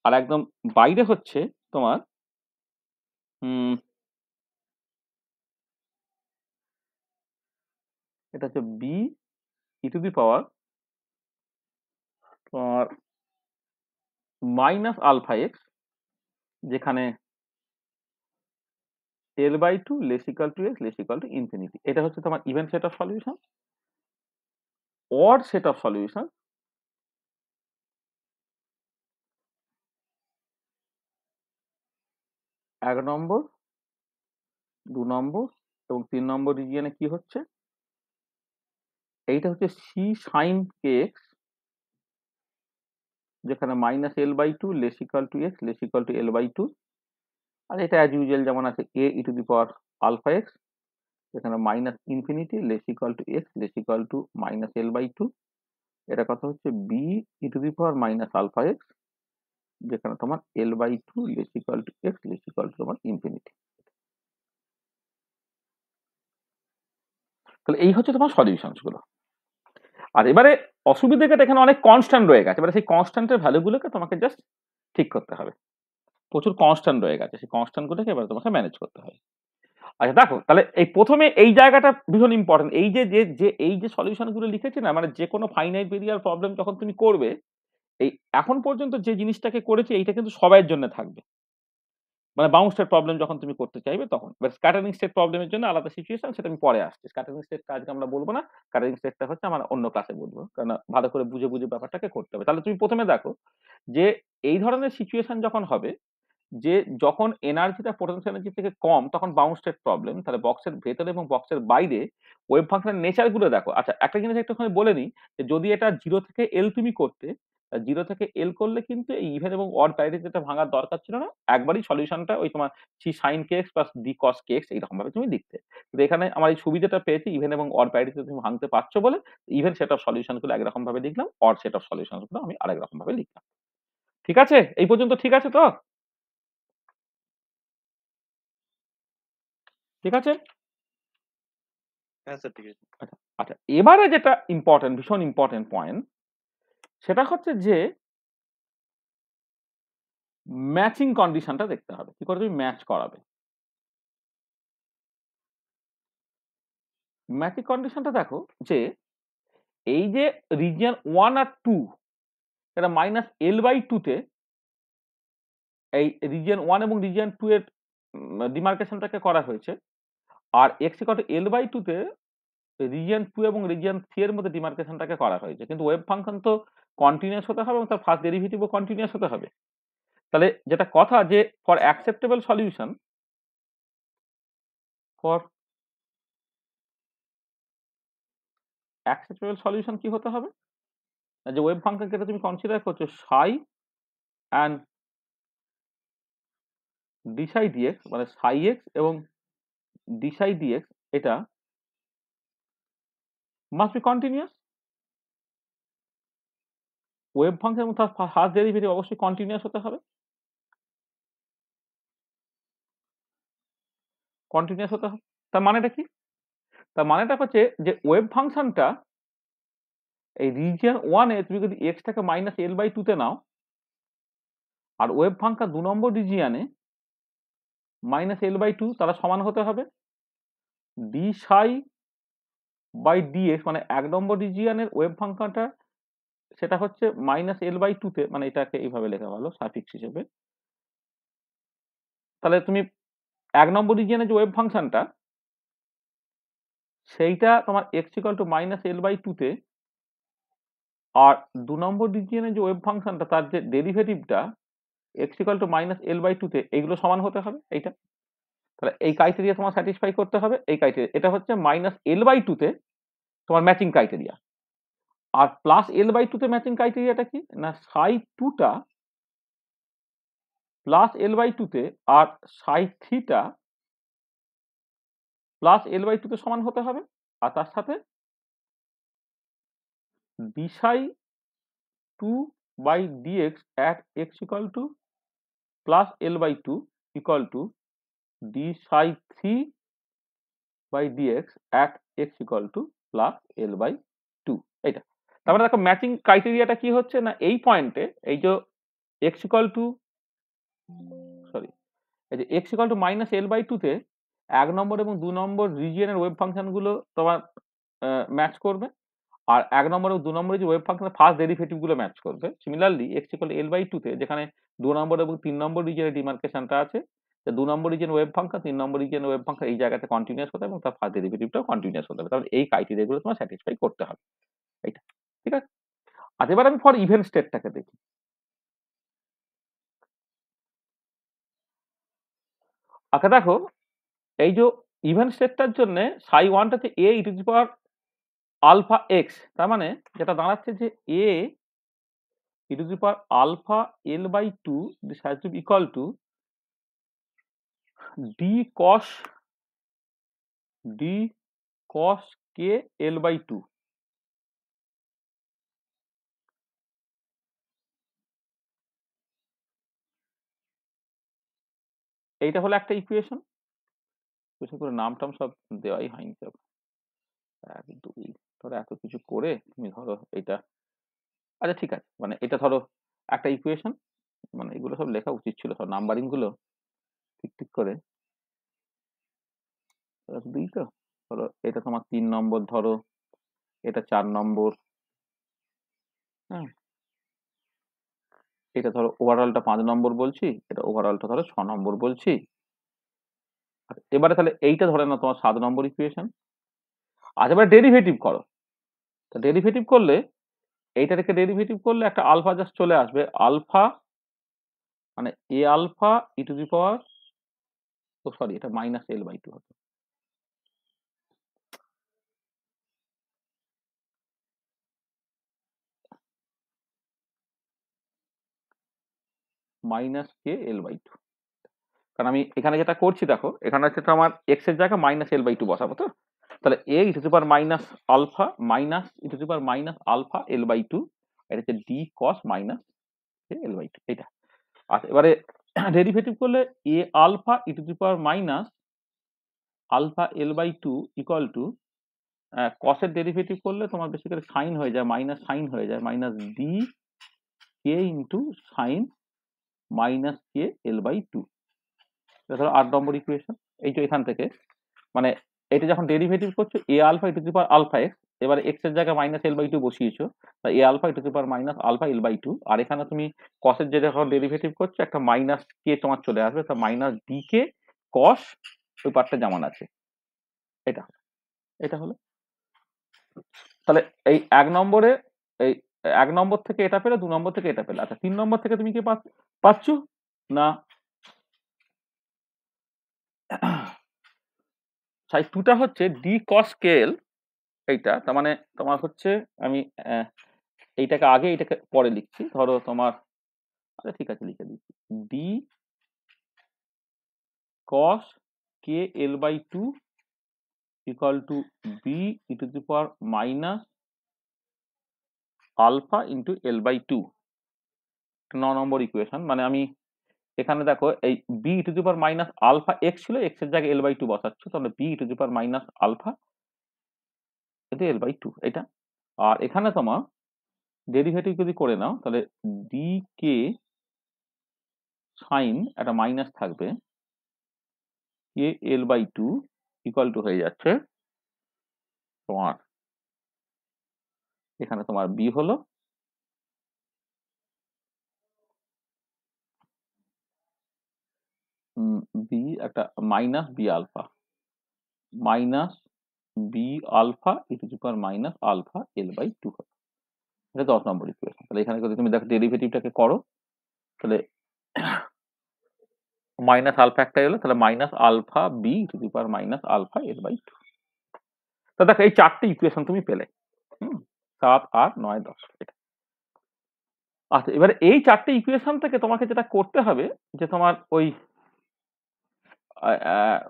আর একদম বাইরে হচ্ছে তোমার এটা হচ্ছে B E to the power minus alpha X, যেখানে L by two less equal to x less equal to infinity. এটা হচ্ছে তোমার even set of solution. Odd set of solution, এক নম্বর, দু নম্বর এবং 3 নম্বর রিজিয়নে কি হচ্ছে, এইটা হচ্ছে সি সাইন কে এক্স, যেখানে minus L by two less equal to x less equal to L by two, আর এটা অ্যাজ ইউজুয়াল যেমন আছে A E to the power alpha X, যেখানে minus infinity less equal to x less equal to minus L by two. এটা কথা হচ্ছে B E to the power minus alpha X, যেখানে তোমার L by two less equal to x less equal to তোমার infinity. তাহলে এই হচ্ছে তোমার সলিউশনস গুলো। আর এবারে অসুবিধাটা এখানে অনেক কনস্ট্যান্ট রয়ে গেছে, এবারে সেই কনস্ট্যান্টের ভ্যালুগুলোকে তোমাকে জাস্ট ঠিক করতে হবে। প্রচুর কনস্ট্যান্ট রয়ে গেছে, সেই কনস্ট্যান্ট গুলোকে এবারে তোমাকে ম্যানেজ করতে হবে। আচ্ছা দেখো, তাহলে এই প্রথমে এই জায়গাটা ভীষণ ইম্পর্টেন্ট। এই যে যে যে এই যে সলিউশন গুলো লিখেছি না, মানে যে কোনো ফাইনাইট ভেরিয়ার প্রবলেম যখন তুমি করবে, এই এখন পর্যন্ত যে জিনিসটাকে করেছি এইটা কিন্তু সবার জন্য থাকবে। মানে বাউন্স স্টেট প্রবলেম যখন তুমি করতে চাইবে তখন। এবার স্ক্যাটারিং স্টেট প্রবলেমের জন্য আলাদা সিচুয়েশন, সেটা আমি পরে আসছি। স্ক্যাটারিং স্টেটটা আজকে আমরা বলবো না, স্ক্যাটারিং স্টেটটা হচ্ছে আমরা অন্য ক্লাসে বলবো, কারণ ভালো করে বুঝে বুঝে ব্যাপারটাকে করতে হবে। তাহলে তুমি প্রথমে দেখো যে এই ধরনের সিচুয়েশন যখন হবে, যে যখন এনার্জিটা পোটেনশিয়াল এনার্জি থেকে কম, তখন বাউন্স স্টেট প্রবলেম। তাহলে বক্সের ভেতরে এবং বক্সের বাইরে ওয়েভ ফাংশনের নেচার গুলো দেখো। আচ্ছা একটা জিনিস একটুখানি বলে নিই, যে যদি এটা 0 থেকে এল তুমি করতে, 0 থেকে এল করলে কিন্তু এই ইভেন এবং অড প্যারিটিটা ভাঙার দরকার ছিল না। একবারই সলিউশনটা ওই তোমার C sine K x plus D cos K x এইরকম ভাবে তুমি লিখতে। কিন্তু এখানে আমার এই সুবিধাটা পেয়েছি, ইভেন এবং অড প্যারিটিতে তুমি ভাঙতে পারছো বলে ইভেন সেট অফ সলিউশন গুলো একরকম ভাবে লিখলাম, অড সেট অফ সলিউশন গুলো আমি আরেক রকম ভাবে লিখলাম। ঠিক আছে? এই পর্যন্ত ঠিক আছে তো? ঠিক আছে? হ্যাঁ স্যার ঠিক আছে। আচ্ছা, আচ্ছা এবারে যেটা ইম্পর্টেন্ট, ভীষণ ইম্পর্টেন্ট পয়েন্ট, সেটা হচ্ছে যে ম্যাচিং কন্ডিশনটা দেখতে হবে। কি করে তুমি ম্যাচ করাবে? ম্যাচিং কন্ডিশনটা দেখো, যে এই যে রিজিয়ন 1 আর 2, এটা মাইনাস এল বাই 2 তে এই রিজিয়ন 1 এবং রিজিয়ন 2 এর ডিমার্কেশনটাকে করা হয়েছে, আর X equal to L by 2 তে রিজিয়ন 2 এবং রিজিয়ন 3 এর মধ্যে ডিমার্কেশনটাকে করা হয়েছে। কিন্তু ওয়েভ ফাংশন তো কন্টিনিউয়াস হতে হবে এবং তার ফার্স্ট ডেরিভেটিভও কন্টিনিউয়াস হতে হবে। তাহলে যেটা কথা, যে for acceptable solution, for acceptable solution কি হতে হবে, যে ওয়েভ ফাংশনকে তুমি কনসিডার করছো সাই অ্যান্ড ডি সাই ডিএক্স, মানে সাই এক্স এবং ডি সাই ডিএক্স, এটা must be continuous. Wave function এবং তার ফার্স্ট ডেরিভেটিভ অবশ্যই কন্টিনিউয়াস হতে হবে। কন্টিনিউয়াস হতে হবে, তার মানেটা কি? তার মানেটা হচ্ছে যে ওয়েভ ফাংশনটা এই রিজিয়ন 1 এ তুমি যদি এক্সটাকে মাইনাস এল বাই 2 তে নাও, আর ওয়েভ ফাংশন 2 নম্বর রিজিয়নে মাইনাস এল বাই 2, তারা সমান হতে হবে ডি সাই বাই ডিএক্স, মানে 1 নম্বর রিজিয়নের ওয়েভ ফাংশনটা সেটা হচ্ছে মাইনাস এল বাই 2 তে, মানে এটাকে এইভাবে লেখা ভালো সাফিক্স হিসেবে। তাহলে তুমি 1 নম্বর রিজিয়নে যে ওয়েভ ফাংশনটা, সেইটা তোমার x equal to minus L by 2 তে, আর 2 নম্বর রিজিয়নে যে ওয়েভ ফাংশনটা তার যে ডেরিভেটিভটা X equal to minus L by 2 তে, এইগুলো সমান হতে হবে এইটা। তাহলে এই ক্রাইটেরিয়া তোমার স্যাটিসফাই করতে হবে। এই ক্রাইটেরিয়া, এটা হচ্ছে মাইনাস এল বাই 2 তে তোমার ম্যাচিং ক্রাইটেরিয়া। আর প্লাস এল বাই 2 তে ম্যাচিং ক্রাইটেরিয়াটা কি না, সাই 2 টা প্লাস এল বাই 2 তে আর সাই 3 টা প্লাস এল বাই 2 তে সমান হতে হবে। আর তার সাথে D psi 2 by DX at x equal to plus L by 2 equal to D psi 3 by DX at x equal to plus L by two. এইটা তারপরে দেখো ম্যাচিং ক্রাইটেরিয়াটা কি হচ্ছে না, এই পয়েন্টে এই যে x ইকুয়াল টু সরি এই যে x equal to minus L by two তে 1 নম্বর এবং 2 নম্বর রিজিয়নের ওয়েভ ফাংশন গুলো তোমার ম্যাচ করবে, আর 1 নম্বর এবং 2 নম্বরের যে ওয়েভ ফাংশনের ফার্স্ট ডেরিভেটিভ গুলো ম্যাচ করবে। Similarly x equal L by two তে যেখানে 2 নম্বর এবং 3 নম্বর রিজিয়নের ডিমার্কেশনটা আছে, যে 2 নম্বর রিজিয়ন ওয়েভ ফাংশন 3 নম্বর রিজিয়ন ওয়েভ ফাংশন এই জায়গাতে কন্টিনিউয়াস হতে হবে এবং তার ফার্স্ট ডেরিভেটিভটাও কন্টিনিউয়াস হতে হবে। তাহলে এই ক্রাইটেরিয়া গুলো তোমার স্যাটিসফাই করতে হবে। এইটা ঠিক আছে। আচ্ছা এবার আমি ফর ইভেন স্টেটটাকে দেখি। আচ্ছা দেখো এই যে ইভেন স্টেটটার জন্য সাই ওয়ানটাতে A E to the power alpha X, তার মানে যেটা দাঁড়াচ্ছে যে A E to the power alpha L by two this has to be equal to D cos K L by two. এইটা হলো একটা ইকুয়েশন, বিশেষ করে নাম টাম সব দেওয়াই হয়নি সব 1 2 ধরো এত কিছু করে তুমি ধরো এটা, আচ্ছা ঠিক আছে, মানে এটা ধরো একটা ইকুয়েশন, মানে এগুলো সব লেখা উচিত ছিল সব নাম্বারিং গুলো ঠিক ঠিক করে। দুই তো ধরো এটা তোমার 3 নম্বর, ধরো এটা 4 নম্বর, হ্যাঁ এটা ধরো ওভারঅলটা 5 নম্বর বলছি, এটা ওভারঅলটা ধরো 6 নম্বর বলছি। এবারে তাহলে এইটা ধরে না তোমার 7 নম্বর ইকুয়েশন। আচ্ছা এবার ডেরিভেটিভ করো, তো ডেরিভেটিভ করলে এইটা থেকে ডেরিভেটিভ করলে একটা আলফা জাস্ট চলে আসবে, আলফা মানে A alpha E to the power, oh sorry এটা মাইনাস এল বাই টু হবে, minus K L by two. কারণ আমি এখানে যেটা করছি দেখো, এখানে হচ্ছে তো আমার এক্স এর জায়গায় মাইনাস এল বাই টু বসাবো, তো তাহলে A E to the power minus alpha minus E to the power minus alpha L by two, এটা হচ্ছে D cos minus L by two এটা। আচ্ছা এবারে ডেরিভেটিভ করলে A alpha E to the power minus alpha L by two equal to কসের derivative করলে তোমার বেশি করে সাইন হয়ে যায়, মাইনাস সাইন হয়ে যায়, minus D K into sine minus K L by two. ধরো 8 নম্বর ইকুয়েশন। এই যে এখান থেকে মানে এটা যখন ডেরিভেটিভ করছো A alpha E to the power alpha X, এবারে এক্স এর জায়গায় মাইনাস এল বাই টু বসিয়েছো, তাই A alpha E to the power minus alpha L by two, আর এখানে তুমি কসের যে যখন ডেরিভেটিভ করছো একটা মাইনাস কে তোমার চলে আসবে, তা মাইনাস ডি কে কস ওই পার্টটা যেমন আছে এটা, এটা হলো। তাহলে এই 1 নম্বরে এই 1 নম্বর থেকে এটা পেলে, 2 নম্বর থেকে এটা পেলে। আচ্ছা 3 নম্বর থেকে তুমি কি পাচ্ছ না সাই টুটা হচ্ছে ডি কস কেএল, এইটা তার মানে তোমার হচ্ছে আমি এইটাকে আগে এইটাকে পরে লিখছি, ধরো তোমার আচ্ছা ঠিক আছে লিখে দিচ্ছি, D cos K L by two equal to B E to the power minus alpha into L by two. 9 নম্বর ইকুয়েশন, মানে আমি এখানে দেখো এই B E to the power minus alpha x ছিল, এক্স এর জায়গায় এল বাই টু বসাচ্ছ, তাহলে B E to the power minus alpha into L by two এটা। আর এখানে তোমার ডেরিভেটিভ যদি করে নাও তাহলে ডি কে সাইন একটা মাইনাস থাকবে K L by two equal to হয়ে যাচ্ছে তোমার, এখানে তোমার বি হলো বি একটা minus B alpha minus B alpha E to the power minus alpha L by two হবে। এটা 10 নম্বর ইকুয়েশন। তাহলে এখানে যদি তুমি দেখো ডেরিভেটিভটাকে করো তাহলে মাইনাস আলফা একটা এলো, তাহলে minus alpha B to the power minus alpha L by two. তো দেখো এই 4টে ইকুয়েশন তুমি পেলে, 7 8 9 10 এটা। আচ্ছা এবারে এই 4টে ইকুয়েশন থেকে তোমাকে যেটা করতে হবে যে তোমার ওই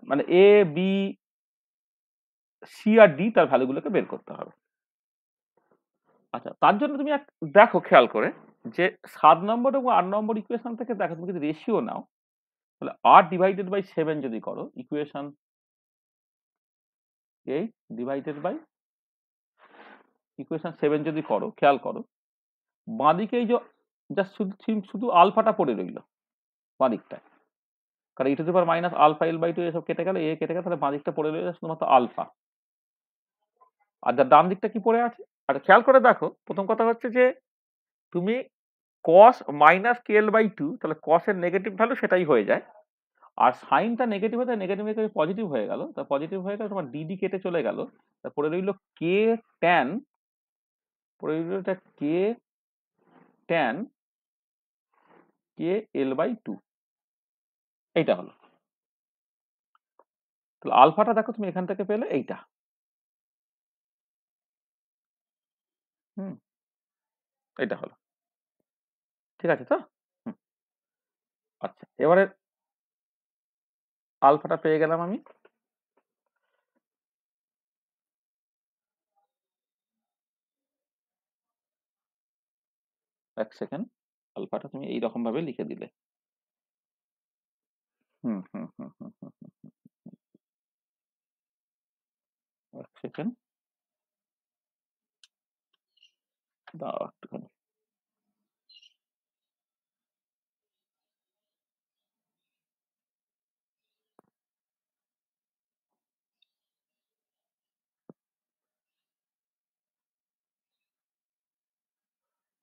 মানে A B C R D তার ভ্যালুগুলোকে বের করতে হবে। আচ্ছা তার জন্য তুমি দেখো খেয়াল করে যে 7 নম্বর এবং 8 নম্বর ইকুয়েশন থেকে দেখো তুমি যদি রেশিও নাও, তাহলে 8 ডিভাইডেড বাই 7 যদি করো ইকুয়েশন 8 ডিভাইডেড বাই ইকুয়েশন 7 যদি করো, খেয়াল করো বাঁদিকে এই যে জাস্ট শুধু আলফাটা পড়ে রইল বাঁদিকটায়, কারণ E to the power minus alpha L by two এসব কেটে গেল, এ কেটে গেল, তাহলে বাঁদিকটা পড়ে রইল শুধুমাত্র আলফা। আর যার ডান দিকটা কি পড়ে আছে? আর খেয়াল করে দেখো, প্রথম কথা হচ্ছে যে তুমি cos minus K L by two, তাহলে cos এর নেগেটিভ ভ্যালু সেটাই হয়ে যায়, আর সাইনটা নেগেটিভ হয়ে নেগেটিভ থেকে পজিটিভ হয়ে গেল, তা পজিটিভ হয়ে গেল তোমার ডিডি কেটে চলে গেল, তারপরে রইল কে ট্যান, পরে রইল এটা K tan K L by two, এইটা হলো। তাহলে আলফাটা দেখো তুমি এখান থেকে পেলে এইটা, হুম, এইটা হলো, ঠিক আছে তো? হুম, আচ্ছা, এবারে আলফাটা পেয়ে গেলাম আমি, এক সেকেন্ড, আলফাটা তুমি এইরকম ভাবে লিখে দিলে, হুম হুম হুম হুম হুম হুম, এক সেকেন্ড দাও একটুখানি।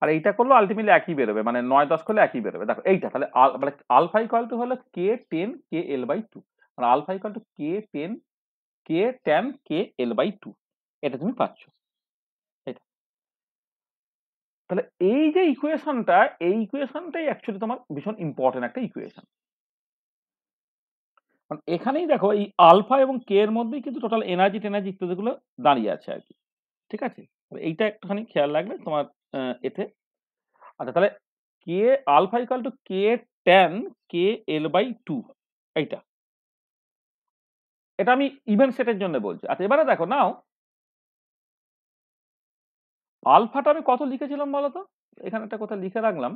আর এইটা করলো আলটিমেটলি একই বেরোবে, মানে 9-10 করলে একই বেরোবে। দেখো এইটা তাহলে মানে আলফা ইকুয়াল টু হলো K tan K L by two, মানে alpha equal to K tan K tan K L by two, এটা তুমি পাচ্ছ। এটা তাহলে এই যে ইকুয়েশনটা, এই ইকুয়েশনটাই অ্যাকচুয়ালি তোমার ভীষণ ইম্পর্টেন্ট একটা ইকুয়েশন। মানে এখানেই দেখো এই আলফা এবং কে এর মধ্যেই কিন্তু টোটাল এনার্জি টেনার্জি ইত্যাদিগুলো দাঁড়িয়ে আছে আর কি, ঠিক আছে? এইটা একটুখানি খেয়াল রাখবে তোমার এতে। আচ্ছা, তাহলে K alpha equal to K tan K L by two, এইটা, এটা আমি ইভেন সেটের জন্য বলছি। আচ্ছা, এবারে দেখো নাও আলফাটা আমি কত লিখেছিলাম বলতো, এখানে একটা কথা লিখে রাখলাম,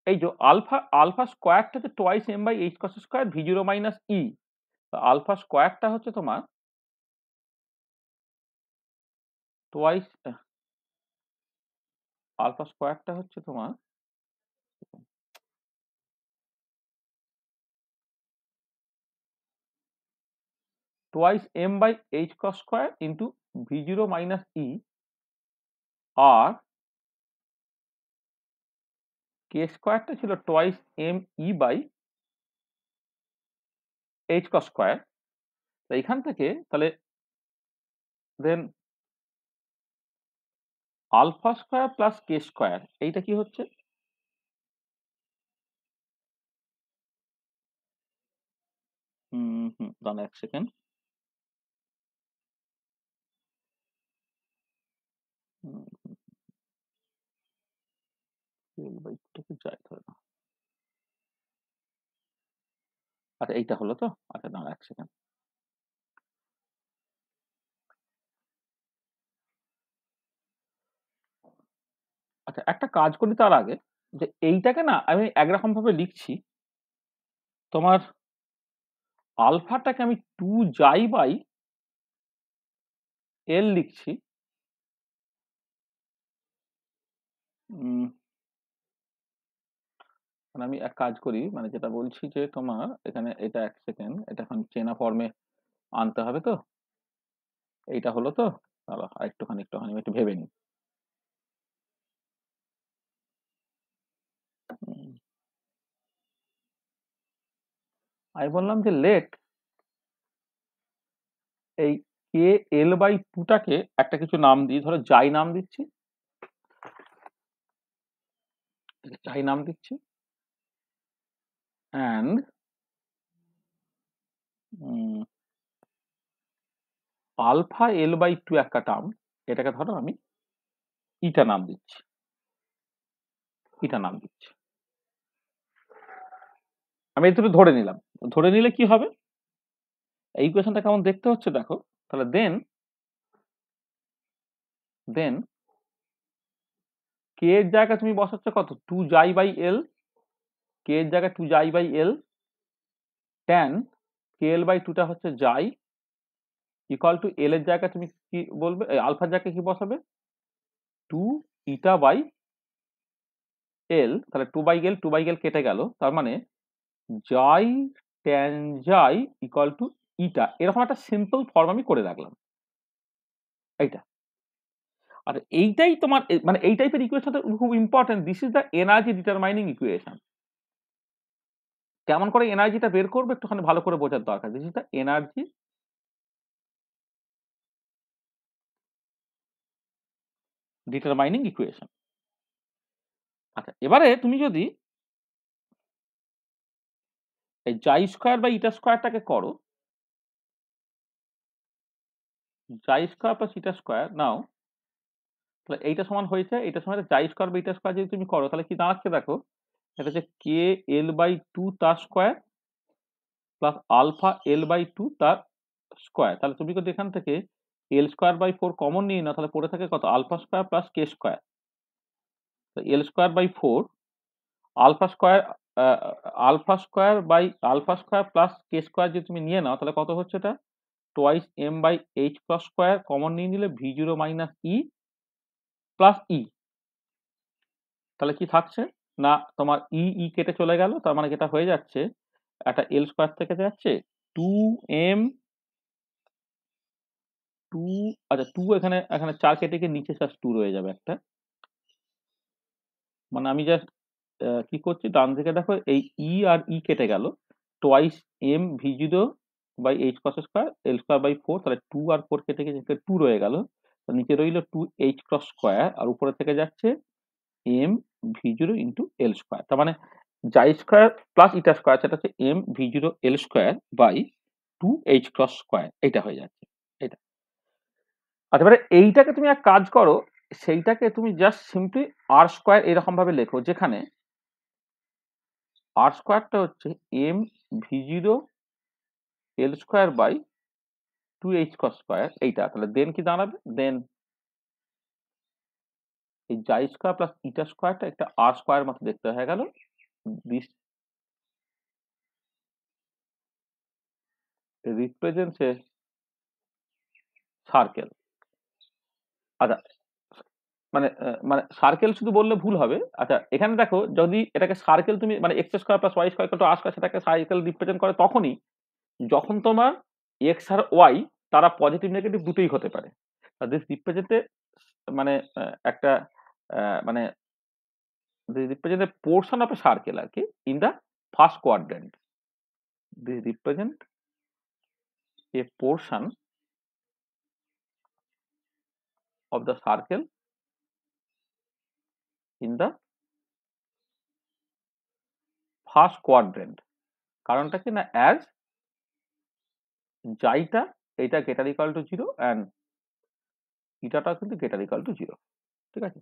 এই যে আলফা, আলফা স্কোয়ারটা হচ্ছে twice M by H cross square V zero minus E, alpha স্কোয়ারটা হচ্ছে তোমার টোয়াইস, আলফা স্কোয়ারটা হচ্ছে তোমার twice M by H cross square into V zero minus E, আর কে স্কোয়ারটা ছিল twice M E by H cross square. এখান থেকে তাহলে then alpha square plus K square, এইটা কি হচ্ছে? দাঁড়ান এক সেকেন্ড, যাই ধরে না, আচ্ছা এইটা হলো তো, আচ্ছা দাঁড়া এক সেকেন্ড, আচ্ছা একটা কাজ করি তার আগে, যে এইটাকে না আমি একরকম ভাবে লিখছি, তোমার আলফাটাকে আমি টু জাই বাই এল লিখছি, মানে আমি এক কাজ করি, মানে যেটা বলছি যে তোমার এখানে এটা এক সেকেন্ড, এটা এখন চেনা ফর্মে আনতে হবে তো, এইটা হলো তো, দাঁড়াও একটুখানি একটুখানি আমি একটু ভেবে নিই। আমি বললাম যে লেট এই কে এল বাই টুটাকে একটা কিছু নাম দিই, ধরো যাই নাম দিচ্ছি, যাই নাম দিচ্ছি, and alpha L by two একটা টার্ম, এটাকে ধরো আমি ইটা নাম দিচ্ছি, ইটা নাম দিচ্ছি, আমি এই দুটো ধরে নিলাম। ধরে নিলে কি হবে, এই ইকুয়েশনটা কেমন দেখতে হচ্ছে দেখো, তাহলে দেন দেন কে এর জায়গায় তুমি বসাচ্ছ কত, টু জাই বাই এল, কে এর জায়গায় two xi by L, tan K L by টুটা হচ্ছে জাই, ইকুয়াল টু এল এর জায়গায় তুমি কি বলবে, আলফার জায়গায় কি বসাবে, 2 ইটা বাই এল, তাহলে 2 বাই এল কেটে গেল, তার মানে জাই ট্যান জাই ইকুয়াল টু ইটা, এরকম একটা সিম্পল ফর্ম আমি করে রাখলাম এইটা। আর এইটাই তোমার মানে এই টাইপের ইকুয়েশনটা খুব important, this is the energy determining equation. কেমন করে এনার্জিটা বের করবে একটুখানি ভালো করে বোঝার দরকার, this is the energy determining equation. আচ্ছা, এবারে তুমি যদি এই জাই স্কয়ার বা ইটা স্কয়ারটাকে করো, জাই স্কয়ার প্লাস ইটা স্কয়ার নাও, তাহলে এইটা সমান হয়েছে, এটা সমান জাই স্কয়ার বা ইটা স্কয়ার যদি তুমি করো তাহলে কি দাঁড়াচ্ছে দেখো, এটা হচ্ছে কে এল বাই 2 তার square plus alpha L by 2 তার স্কয়ার। তাহলে তুমি যদি এখান থেকে এল স্কয়ার বাই 4 কমন নিয়ে নাও, তাহলে পড়ে থাকে কত, alpha square plus K square. L square by 4 alpha square, alpha square by alpha square plus K square যদি তুমি নিয়ে নাও তাহলে কত হচ্ছে, এটা twice M by H plus square, common নিয়ে নিলে V zero minus E plus E. তাহলে কি থাকছে না, তোমার ই ই কেটে চলে গেল, তার মানে যেটা হয়ে যাচ্ছে একটা এল স্কয়ার থেকে যাচ্ছে 2m 2, আচ্ছা 2 এখানে এখানে 4 কেটে গিয়ে নিচে জাস্ট 2 রয়ে যাবে একটা, মানে আমি জাস্ট কি করছি ডান দিকে দেখো এই ই আর ই কেটে গেল, twice M V zero by H cos square L square by 4, তাহলে 2 আর 4 কেটে গিয়ে 2 রয়ে গেল, নিচে রইল 2 এইচ ক্রস স্কয়ার, আর উপরে থেকে যাচ্ছে M V zero into L square. তার মানে xi square plus eta square সেটা হচ্ছে M V zero L square by 2 H cross square, এইটা হয়ে যাচ্ছে এটা। আচ্ছা, এবারে এইটাকে তুমি এক কাজ করো, সেইটাকে তুমি জাস্ট সিম্পলি আর স্কয়ার এরকম ভাবে লেখো, যেখানে আর স্কয়ারটা হচ্ছে M V zero L square by 2 H cos square এইটা। তাহলে দেন কি দাঁড়াবে, দেন এই জাই স্কয়ার প্লাস ইটা স্কয়ারটা একটা আর স্কয়ার মতো দেখতে হয়ে গেল, দিস রিপ্রেজেন্টস এ সার্কেল। আচ্ছা, মানে মানে সার্কেল শুধু বললে ভুল হবে। আচ্ছা, এখানে দেখো যদি এটাকে সার্কেল তুমি মানে X square plus Y square equal to R square, সেটাকে সার্কেল রিপ্রেজেন্ট করে তখনই যখন তোমার এক্স আর ওয়াই তারা পজিটিভ নেগেটিভ দুটোই হতে পারে। দিস রিপ্রেজেন্টে মানে একটা মানে represent a portion of a circle আর কি in the first quadrant, this represent a portion of the circle in the first quadrant. কারণটা কি না, অ্যাজ জাইটা এইটা গ্রেটার ইকুয়াল টু 0 অ্যান্ড ইটাটাও কিন্তু গ্রেটার ইকুয়াল টু 0, ঠিক আছে।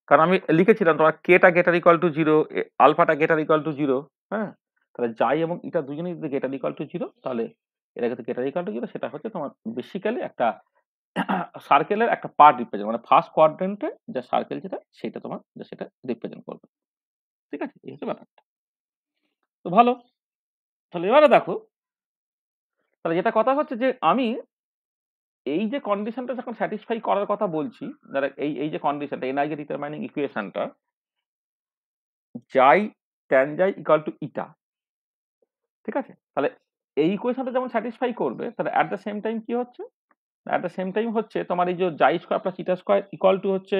কারণ আমি লিখেছিলাম তোমার কেটা গ্রেটার ইকুয়াল টু 0, আলফাটা গ্রেটার ইকুয়াল টু 0, হ্যাঁ। তাহলে জাই এবং ইটা দুজনেই যদি গ্রেটার ইকুয়াল টু 0, তাহলে এটা কিন্তু গ্রেটার ইকুয়াল টু 0, সেটা হচ্ছে তোমার বেসিক্যালি একটা সার্কেলের একটা পার্ট রিপ্রেজেন্ট, মানে ফার্স্ট কোয়াড্রেন্টে যে সার্কেল যেটা সেটা তোমার সেটা রিপ্রেজেন্ট করবে, ঠিক আছে। এই হচ্ছে ব্যাপারটা। তো ভালো, তাহলে এবারে দেখো, তাহলে যেটা কথা হচ্ছে যে আমি এই যে কন্ডিশনটা যখন স্যাটিসফাই করার কথা বলছি, এই এই যে কন্ডিশনটা এনার্জি ডিটারমাইনিং ইকুয়েশনটা জাই ট্যান জাই ইকুয়াল টু ইটা, ঠিক আছে। তাহলে এই ইকুয়েশনটা যেমন স্যাটিসফাই করবে, তাহলে অ্যাট দ্য সেম টাইম কি হচ্ছে, অ্যাট দ্য সেম টাইম হচ্ছে তোমার এই যে জাই square plus eta square equal two হচ্ছে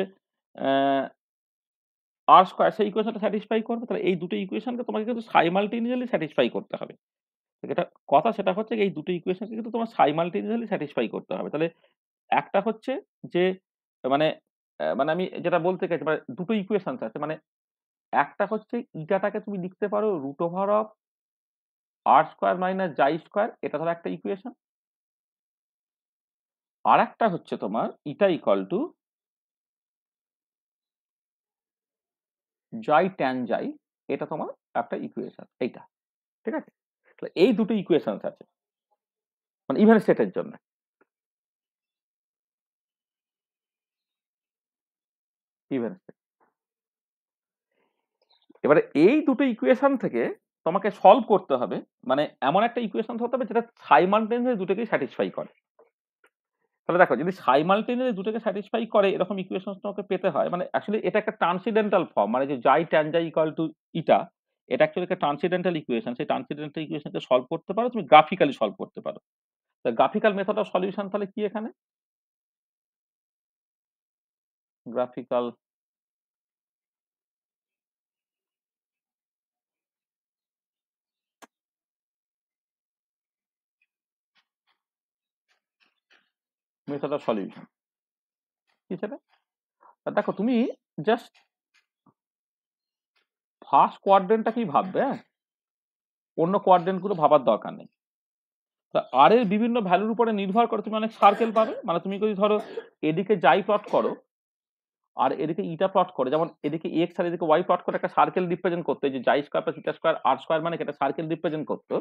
আর স্কয়ার, সেই ইকুয়েশনটা স্যাটিসফাই করবে। তাহলে এই দুটো ইকুয়েশনকে তোমাকে কিন্তু সাইমালটেনিয়াসলি স্যাটিসফাই করতে হবে। যেটা কথা সেটা হচ্ছে এই দুটো ইকুয়েশনকে কিন্তু তোমার সাইমালটেনিয়াসলি স্যাটিসফাই করতে হবে। তাহলে একটা হচ্ছে যে মানে মানে আমি যেটা বলতে চাইছি, মানে দুটো ইকুয়েশনস আছে, মানে একটা হচ্ছে ইটাটাকে তুমি লিখতে পারো root over of R square minus xi square, এটা ধরো একটা ইকুয়েশন। আর একটা হচ্ছে তোমার eta equal to xi tan xi, এটা তোমার একটা ইকুয়েশন এইটা, ঠিক আছে। তাহলে এই দুটো ইকুয়েশনস আছে মানে ইভেন সেটের জন্য। ইভেন সেট, এবারে এই দুটো ইকুয়েশন থেকে তোমাকে সলভ করতে হবে, মানে এমন একটা ইকুয়েশন হতে হবে যেটা সাইমালটেনিয়াসলি দুটোকেই স্যাটিসফাই করে। তাহলে দেখো যদি সাইমালটেনিয়াসলি দুটোকে স্যাটিসফাই করে এরকম ইকুয়েশন তোমাকে পেতে হয়, মানে অ্যাকচুয়ালি এটা একটা ট্রান্সিডেন্টাল ফর্ম, মানে যে জাই ট্যান জাই ইকুয়াল টু ইটা, এটা অ্যাকচুয়ালি একটা ট্রান্সিডেন্টাল ইকুয়েশন। সেই ট্রান্সিডেন্টাল ইকুয়েশনকে সলভ করতে পারো, তুমি গ্রাফিক্যালি সলভ করতে পারো। তা গ্রাফিক্যাল মেথড অফ সলিউশন তাহলে কি এখানে? গ্রাফিক্যাল মেথড অফ সলিউশন কি সেটা? দেখো তুমি জাস্ট ফার্স্ট কোয়াড্রেন্টটাকেই ভাববে, হ্যাঁ, অন্য কোয়াড্রেন্ট গুলো ভাবার দরকার নেই। তা আর এর বিভিন্ন ভ্যালুর উপরে নির্ভর করে তুমি অনেক সার্কেল পাবে। মানে তুমি যদি ধরো এদিকে যাই প্লট করো আর এদিকে ইটা প্লট করে, যেমন এদিকে এক্স আর এদিকে ওয়াই প্লট করে একটা সার্কেল রিপ্রেজেন্ট করতে, যে জাই স্কয়ার প্লাস ইটা স্কয়ার আর স্কয়ার মানে একটা সার্কেল রিপ্রেজেন্ট করতো।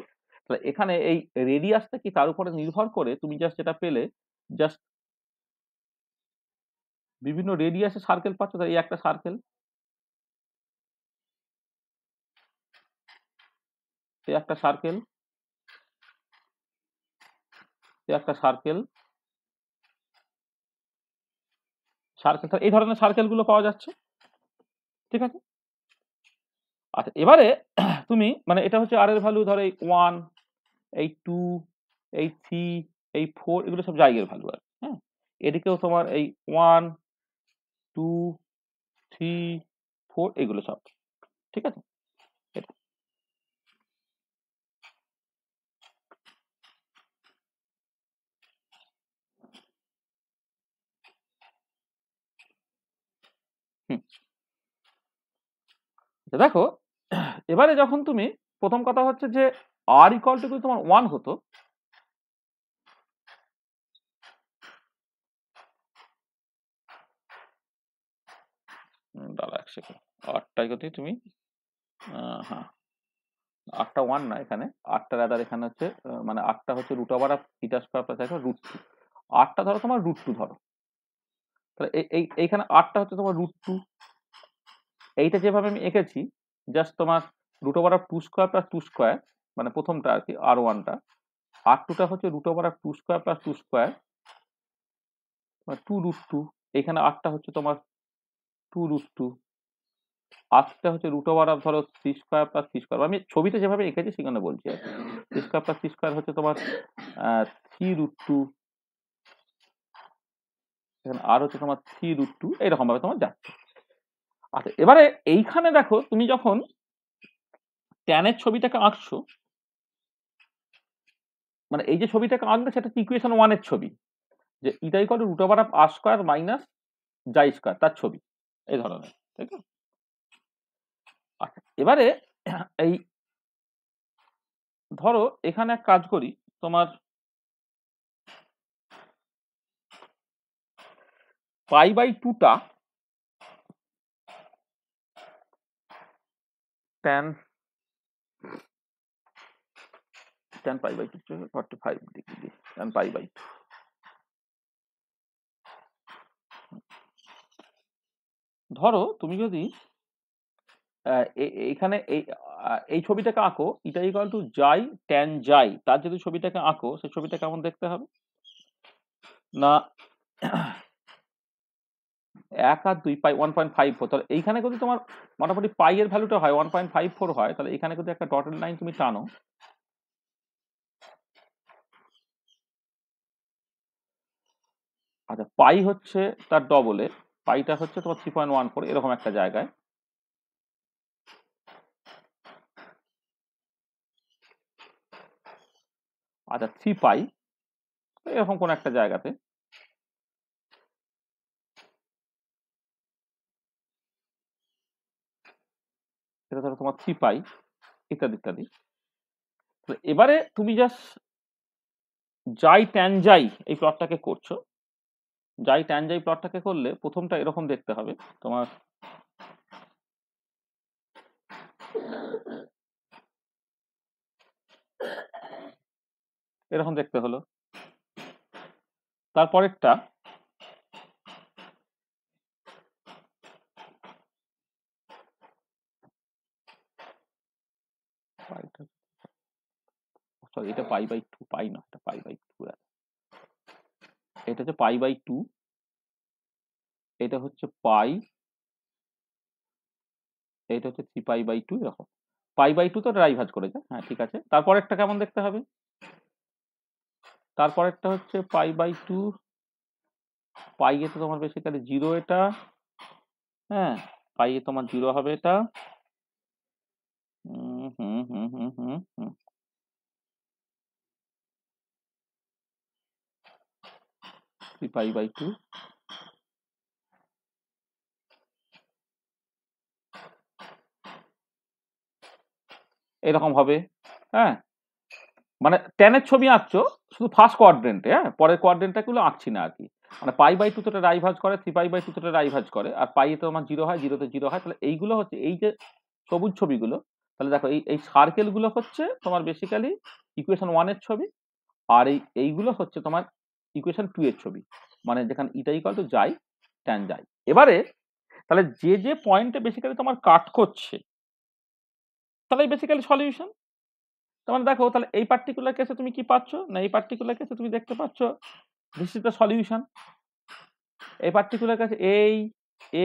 তাহলে এখানে এই রেডিয়াসটা কি তার উপরে নির্ভর করে তুমি জাস্ট যেটা পেলে, জাস্ট বিভিন্ন রেডিয়াসে সার্কেল পাচ্ছ। তাই এই একটা সার্কেল, এই একটা সার্কেল, এই একটা সার্কেল, সার্কেল, এই ধরনের সার্কেল গুলো পাওয়া যাচ্ছে। ঠিক আছে, আচ্ছা এবারে তুমি মানে এটা হচ্ছে আর এর ভ্যালু, ধরো এই 1, এই 2, এই 3, এই 4, এগুলো সব জায়গের ভ্যালু আর, হ্যাঁ। এদিকেও তোমার এই 1, 2, 3, 4 এগুলো সব। ঠিক আছে, এটা। হুম, আচ্ছা দেখো এবারে যখন তুমি প্রথম কথা হচ্ছে যে আর ইকুয়াল টু তোমার 1 হতো, দাঁড়া এক সেকেন্ড, আটটাই যদি তুমি হ্যাঁ, আটটা 1 না এখানে, আটটা রাদার এখানে হচ্ছে মানে আটটা হচ্ছে root over of eta square plus √2। আটটা ধরো তোমার √2 ধরো, তাহলে এইখানে আটটা হচ্ছে তোমার √2। এইটা যেভাবে আমি এঁকেছি, জাস্ট তোমার root over of 2 square plus 2 square, মানে প্রথমটা আর কি, আর ওয়ানটা। আর টুটা হচ্ছে root over of 2 square plus 2 square, মানে 2√2। এখানে আটটা হচ্ছে তোমার 2√2। আটটা হচ্ছে রুট ওভার অফ ধরো 3 স্কয়ার প্লাস 3 স্কয়ার, আমি ছবিতে যেভাবে এঁকেছি সেখানে বলছি আর কি। 3 স্কয়ার প্লাস 3 স্কয়ার হচ্ছে তোমার 3√2। এখানে আর হচ্ছে তোমার 3√2, এইরকম ভাবে তোমার যাচ্ছে। আচ্ছা এবারে এইখানে দেখো তুমি যখন ট্যানের ছবিটাকে আঁকছো, মানে এই যে ছবিটাকে আঁকবে সেটা ইকুয়েশন 1 এর ছবি, যে eta equal to root over of R square minus xi square, তার ছবি এই ধরনের। তাই তো? আচ্ছা এবারে এই ধরো এখানে এক কাজ করি, তোমার π/2টা tan π/2 45 ডিগ্রি, tan π/2। ধরো তুমি যদি এইখানে এই ছবিটাকে আঁকো, ইটা ইকুয়াল টু জাই ট্যান জাই, তার যদি ছবিটাকে আঁকো সেই ছবিটা কেমন দেখতে হবে না? 1 আর 2 পাই 1.54। তাহলে এইখানে যদি তোমার মোটামুটি পাই এর ভ্যালুটা হয় 1.54 হয়, তাহলে এখানে যদি একটা ডটেড লাইন তুমি টানো, আচ্ছা পাই হচ্ছে তার ডবলে, পাইটা হচ্ছে তোমার 3.14 এরকম একটা জায়গায়। আচ্ছা 3 পাই এরকম কোন একটা জায়গাতে, এটা ধরো তোমার 3 পাই ইত্যাদি ইত্যাদি। এবারে তুমি জাস্ট জাই ট্যান জাই এই প্লটটাকে করছো, জাই ট্যান জাই প্লটটাকে করলে প্রথমটা এরকম দেখতে হবে তোমার, এরকম দেখতে হলো। তারপরেরটা সরি, এটা π/2, পাই না, এটা π/2। এটা হচ্ছে পাই বাই 2, এটা হচ্ছে পাই, এটা হচ্ছে 3 পাই বাই 2 এরকম। পাই বাই 2 তো ডাইভার্জ করেছে, হ্যাঁ ঠিক আছে। তারপরেরটা কেমন দেখতে হবে? তারপরেরটা হচ্ছে পাই বাই 2, পাই এ তো তোমার বেসিক্যালি 0 এটা, হ্যাঁ, পাই এ তোমার 0 হবে এটা। হুম হুম হুম হুম হুম হুম 3 পাই বাই 2, এরকম হবে, হ্যাঁ। মানে ট্যানের ছবি আঁকছো শুধু ফার্স্ট কোয়াড্রেন্টে, হ্যাঁ, পরের কোয়াড্রেন্টটা গুলো আঁকছি না আর কি। মানে পাই বাই 2 তে ডাইভার্জ করে, 3 পাই বাই 2 তে ডাইভার্জ করে, আর পাই এ তো আমার 0 হয়, 0 তে 0 হয়। তাহলে এইগুলো হচ্ছে এই যে সবুজ ছবিগুলো, তাহলে দেখো এই সার্কেল গুলো হচ্ছে তোমার বেসিক্যালি ইকুয়েশন 1 এর ছবি, আর এইগুলো হচ্ছে তোমার ইকুয়েশন 2 এর ছবি। মানে যেখানে ইটা ইকুয়াল টু যাই, ট্যান যাই। এবারে তাহলে যে পয়েন্টে বেসিক্যালি তোমার কাট করছে, তাহলে বেসিক্যালি সলিউশন। তার মানে দেখো, তাহলে এই পার্টিকুলার কেসে তুমি কি পাচ্ছ না, এই পার্টিকুলার কেসে তুমি দেখতে পাচ্ছ দিস ইজ দ্য সলিউশন। এই পার্টিকুলার কেসে এই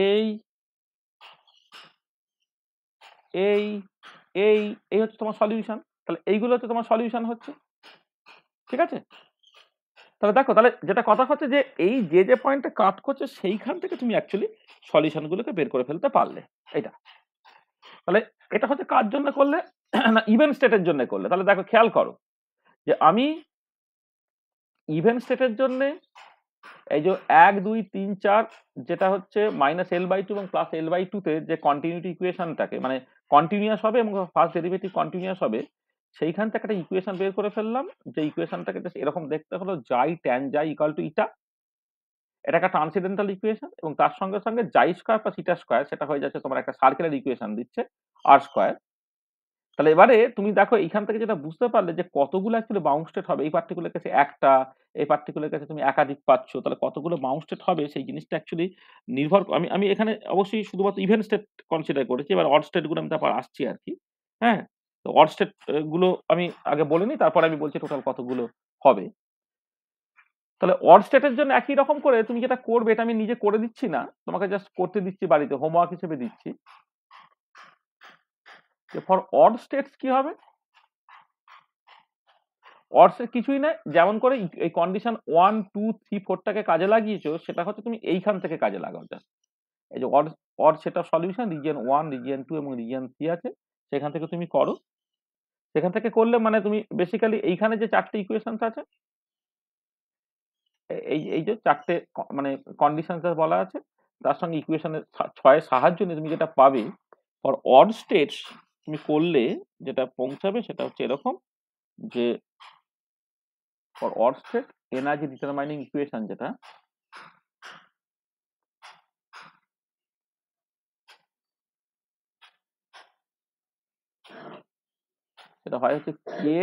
এই এই এই এই হচ্ছে তোমার সলিউশন। তাহলে এইগুলো হচ্ছে তোমার সলিউশন হচ্ছে, ঠিক আছে। তাহলে দেখো, তাহলে যেটা কথা হচ্ছে যে এই যে পয়েন্টে কাট করছে সেইখান থেকে তুমি অ্যাকচুয়ালি সলিউশন গুলোকে বের করে ফেলতে পারলে। এটা তাহলে এটা হচ্ছে কার জন্য করলে না, ইভেন স্টেটের জন্য করলে। তাহলে দেখো খেয়াল করো যে আমি ইভেন স্টেটের জন্য এই যে 1 2 3 4 যেটা হচ্ছে -L/2 এবং +L/2 তে যে কন্টিনিউটি ইকুয়েশনটাকে মানে কন্টিনিউয়াস হবে এবং ফার্স্ট ডেরিভেটিভ কন্টিনিউয়াস হবে, সেইখান থেকে একটা ইকুয়েশন বের করে ফেললাম। যে ইকুয়েশনটাকে জাস্ট এরকম দেখতে হলো, যাই ট্যান যাই ইকুয়াল টু ইটা। এটা একটা ট্রান্সেন্ডেন্টাল ইকুয়েশন, এবং তার সঙ্গে সঙ্গে যাই স্কয়ার প্লাস ইটা স্কয়ার সেটা হয়ে যাচ্ছে তোমার একটা সার্কেলের ইকুয়েশন দিচ্ছে আর স্কয়ার। তাহলে এবারে তুমি দেখো এইখান থেকে যেটা বুঝতে পারলে যে কতগুলো অ্যাকচুয়ালি বাউন্ড স্টেট হবে। এই পার্টিকুলার কেসে একটা, এই পার্টিকুলার কেসে তুমি একাধিক পাচ্ছ, তাহলে কতগুলো বাউন্ড স্টেট হবে সেই জিনিসটা অ্যাকচুয়ালি নির্ভর আমি আমি এখানে অবশ্যই শুধুমাত্র ইভেন স্টেট কনসিডার করেছি। এবার অড স্টেট গুলো আমি তারপর আসছি আর কি, হ্যাঁ। তো অড স্টেট গুলো আমি আগে বলে নিই, তারপর আমি বলছি টোটাল কতগুলো হবে। তাহলে অড স্টেটের জন্য একই রকম করে তুমি যেটা করবে, এটা আমি নিজে করে দিচ্ছি না, তোমাকে জাস্ট করতে দিচ্ছি বাড়িতে, হোমওয়ার্ক হিসেবে দিচ্ছি। যে ফর অড স্টেটস কি হবে, অড স্টেট কিছুই না, যেমন করে এই কন্ডিশন 1 2 3 4 টাকে কাজে লাগিয়েছো, সেটা হচ্ছে তুমি এইখান থেকে কাজে লাগাও জাস্ট। এই যে odd odd set of solution region 1 region 2 এবং রিজিয়ন 3 আছে, সেখান থেকে তুমি করো। সেখান থেকে করলে মানে তুমি বেসিক্যালি এইখানে যে চারটে ইকুয়েশনস আছে, এই যে চারটে মানে কন্ডিশন বলা আছে, তার সঙ্গে ইকুয়েশনের 6 এর সাহায্য নিয়ে তুমি যেটা পাবে ফর অড স্টেটস, তুমি করলে যেটা পৌঁছাবে সেটা হচ্ছে এরকম যে for odd state energy determining equation যেটা, সেটা হয় হচ্ছে কে